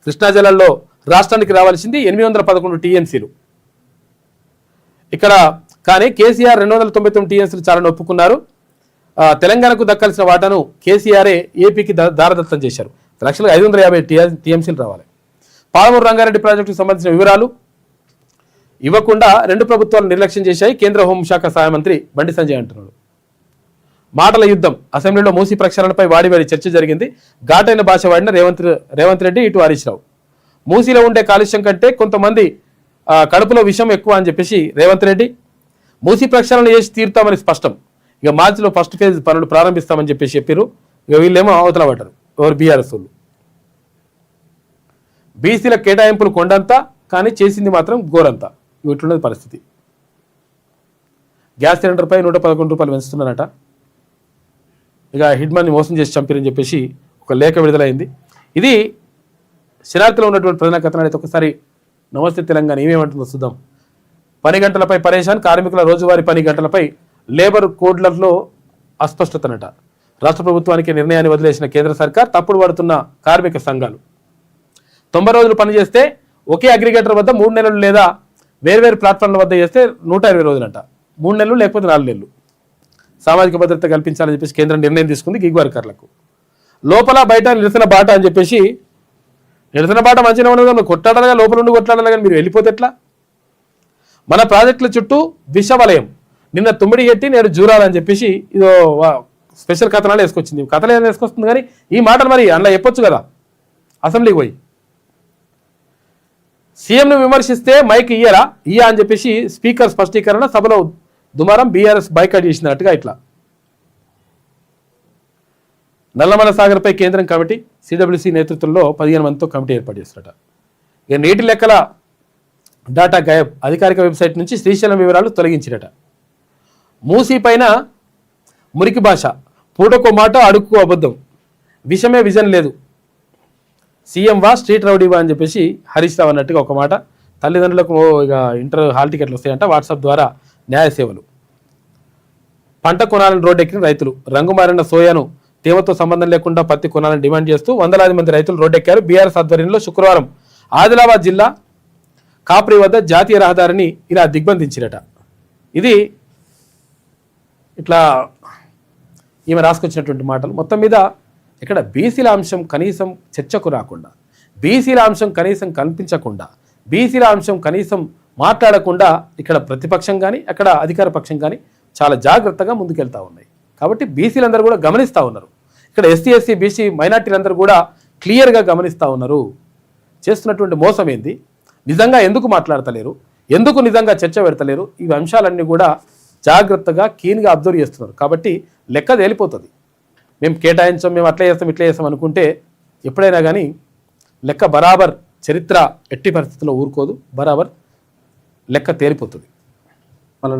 కృష్ణా జిల్లాలో రాష్ట్రానికి రావాల్సింది 811 టీఎంసీలు. ఇక్కడ కానీ కేసీఆర్ 299 టీఎంసీలు చాలని ఒప్పుకున్నారు. తెలంగాణకు దక్కాల్సిన వాటాను కేసీఆరే ఏపీకి దారదత్తం చేశారు. లక్షలుగా 550 టీఎంసీలు రావాలి. పాలమూరు రంగారెడ్డి ప్రాజెక్టుకు సంబంధించిన వివరాలు ఇవ్వకుండా రెండు ప్రభుత్వాలు నిర్లక్ష్యం చేశాయి కేంద్ర హోంశాఖ సహాయ మంత్రి బండి సంజయ్ అంటున్నాడు. మాటల యుద్ధం. అసెంబ్లీలో మూసీ ప్రక్షాళనపై వాడివాడి చర్చ జరిగింది. ఘాటైన భాష వాడిన రేవంత్ రెడ్డి, ఇటు హరీష్ రావు. మూసీలో ఉండే కాలుష్యం కంటే కొంతమంది కడుపులో విషం ఎక్కువ అని చెప్పేసి రేవంత్ రెడ్డి. మూసీ ప్రక్షాళన చేసి తీరుతామని స్పష్టం. ఇక మార్చిలో ఫస్ట్ ఫేజ్ పనులు ప్రారంభిస్తామని చెప్పేసి చెప్పారు. ఇక వీళ్ళేమో అవతల పడ్డారు. ఎవరు బీఆర్ఎస్ వాళ్ళు. బీసీల కేటాయింపులు కొండంతా, కానీ చేసింది మాత్రం ఘోరంతా. ఇట్లున్నది పరిస్థితి. గ్యాస్ సిలిండర్పై 111 రూపాయలు పెంచుతున్నారట. ఇక హిడ్మన్ని మోసం చేసి చంపారని చెప్పేసి ఒక లేఖ విడుదలైంది. ఇది శనార్థిలో ఉన్నటువంటి ప్రధాన కథనం. అయితే ఒకసారి నమస్తే తెలంగాణ ఏమేమంటుందో చూద్దాం. పని గంటలపై పరేషాన్. కార్మికుల రోజువారీ పని గంటలపై లేబర్ కోడ్లలో అస్పష్టతనట. రాష్ట్ర ప్రభుత్వానికి నిర్ణయాన్ని వదిలేసిన కేంద్ర సర్కార్ తప్పుడు పడుతున్న కార్మిక సంఘాలు. 90 రోజులు పనిచేస్తే ఒకే అగ్రిగేటర్ వద్ద 3 నెలలు లేదా వేర్వేరు ప్లాట్ఫామ్ల వద్ద చేస్తే 120 రోజులంట. 3 నెలలు లేకపోతే 4 నెలలు. సామాజిక భద్రత కల్పించాలని చెప్పేసి కేంద్రం నిర్ణయం తీసుకుంది గిగ్ వర్కర్లకు. లోపల బయట నిరసన బాట అని చెప్పేసి, నిరసన బాట మంచిగా ఉండదు, కొట్టాడగా లోపల ఉండి కొట్లాడాలి, కానీ మీరు వెళ్ళిపోతే ఎట్లా? మన ప్రాజెక్టుల చుట్టూ విషవలయం. నిన్న తుమ్మిడి ఎట్టి నేడు జూరాలని చెప్పేసి ఇదో స్పెషల్ కథనాలు వేసుకొచ్చింది. కథలు ఏమైనా వేసుకొస్తుంది, కానీ ఈ మాటలు మరి అందులో చెప్పొచ్చు కదా అసెంబ్లీకి పోయి. సీఎంను విమర్శిస్తే మైక్ ఇయ్యరా అని చెప్పేసి స్పీకర్ స్పష్టీకరణ. సభలో దుమారం. బీఆర్ఎస్ బైకాట్ చేసినట్టుగా ఇట్లా. నల్లమల సాగర్పై కేంద్రం కమిటీ, సిడబ్ల్యూసీ నేతృత్వంలో 15 మందితో కమిటీ ఏర్పాటు చేస్తారట. ఇక నీటి లెక్కల డాటా గాయబ్. అధికారిక వెబ్సైట్ నుంచి శ్రీశైలం వివరాలు తొలగించినట. మూసీ పైన మురికి భాష. పూటకో మాట, అడుక్కో అబద్ధం. విషమే విజన్ లేదు. సీఎం వా స్ట్రీట్ రౌడీవా అని చెప్పేసి హరీష్ రావు అన్నట్టుగా ఒక మాట. తల్లిదండ్రులకు ఇక ఇంటర్ హాల్ టికెట్లు వస్తాయంట. వాట్సాప్ ద్వారా న్యాయ సేవలు. పంట కొనాలని రోడ్డెక్కిన రైతులు. రంగు మారిన సోయాను తేమతో సంబంధం లేకుండా పత్తి కొనాలని డిమాండ్ చేస్తూ వందలాది మంది రైతులు రోడ్డెక్కారు. బీఆర్ఎస్ ఆధ్వర్యంలో శుక్రవారం ఆదిలాబాద్ జిల్లా కాప్రి వద్ద జాతీయ రహదారిని ఇలా దిగ్బంధించిరట. ఇది ఇట్లా ఈమె రాసుకొచ్చినటువంటి మాటలు. మొత్తం మీద ఇక్కడ బీసీల అంశం కనీసం చర్చకు రాకుండా, బీసీల అంశం కనీసం కల్పించకుండా, బీసీల అంశం కనీసం మాట్లాడకుండా ఇక్కడ ప్రతిపక్షం కానీ అక్కడ అధికార పక్షం కానీ చాలా జాగ్రత్తగా ముందుకెళ్తూ ఉన్నాయి. కాబట్టి బీసీలందరూ కూడా గమనిస్తూ ఉన్నారు. ఇక్కడ ఎస్సీ, ఎస్సీ, బీసీ మైనార్టీలందరూ కూడా క్లియర్గా గమనిస్తూ ఉన్నారు. చేస్తున్నటువంటి మోసం ఏంది, నిజంగా ఎందుకు మాట్లాడతలేరు, ఎందుకు నిజంగా చర్చ పెడతలేరు, ఈ అంశాలన్నీ కూడా జాగ్రత్తగా కీన్గా అబ్జర్వ్ చేస్తున్నారు. కాబట్టి లెక్క తేలిపోతుంది. మేము కేటాయించాం, మేము అట్లా చేస్తాం, ఇట్లా చేస్తాం అనుకుంటే ఎప్పుడైనా కానీ లెక్క బరాబర్, చరిత్ర ఎట్టి పరిస్థితుల్లో ఊరుకోదు, బరాబర్ లెక్క తేలిపోతుంది. మళ్ళీ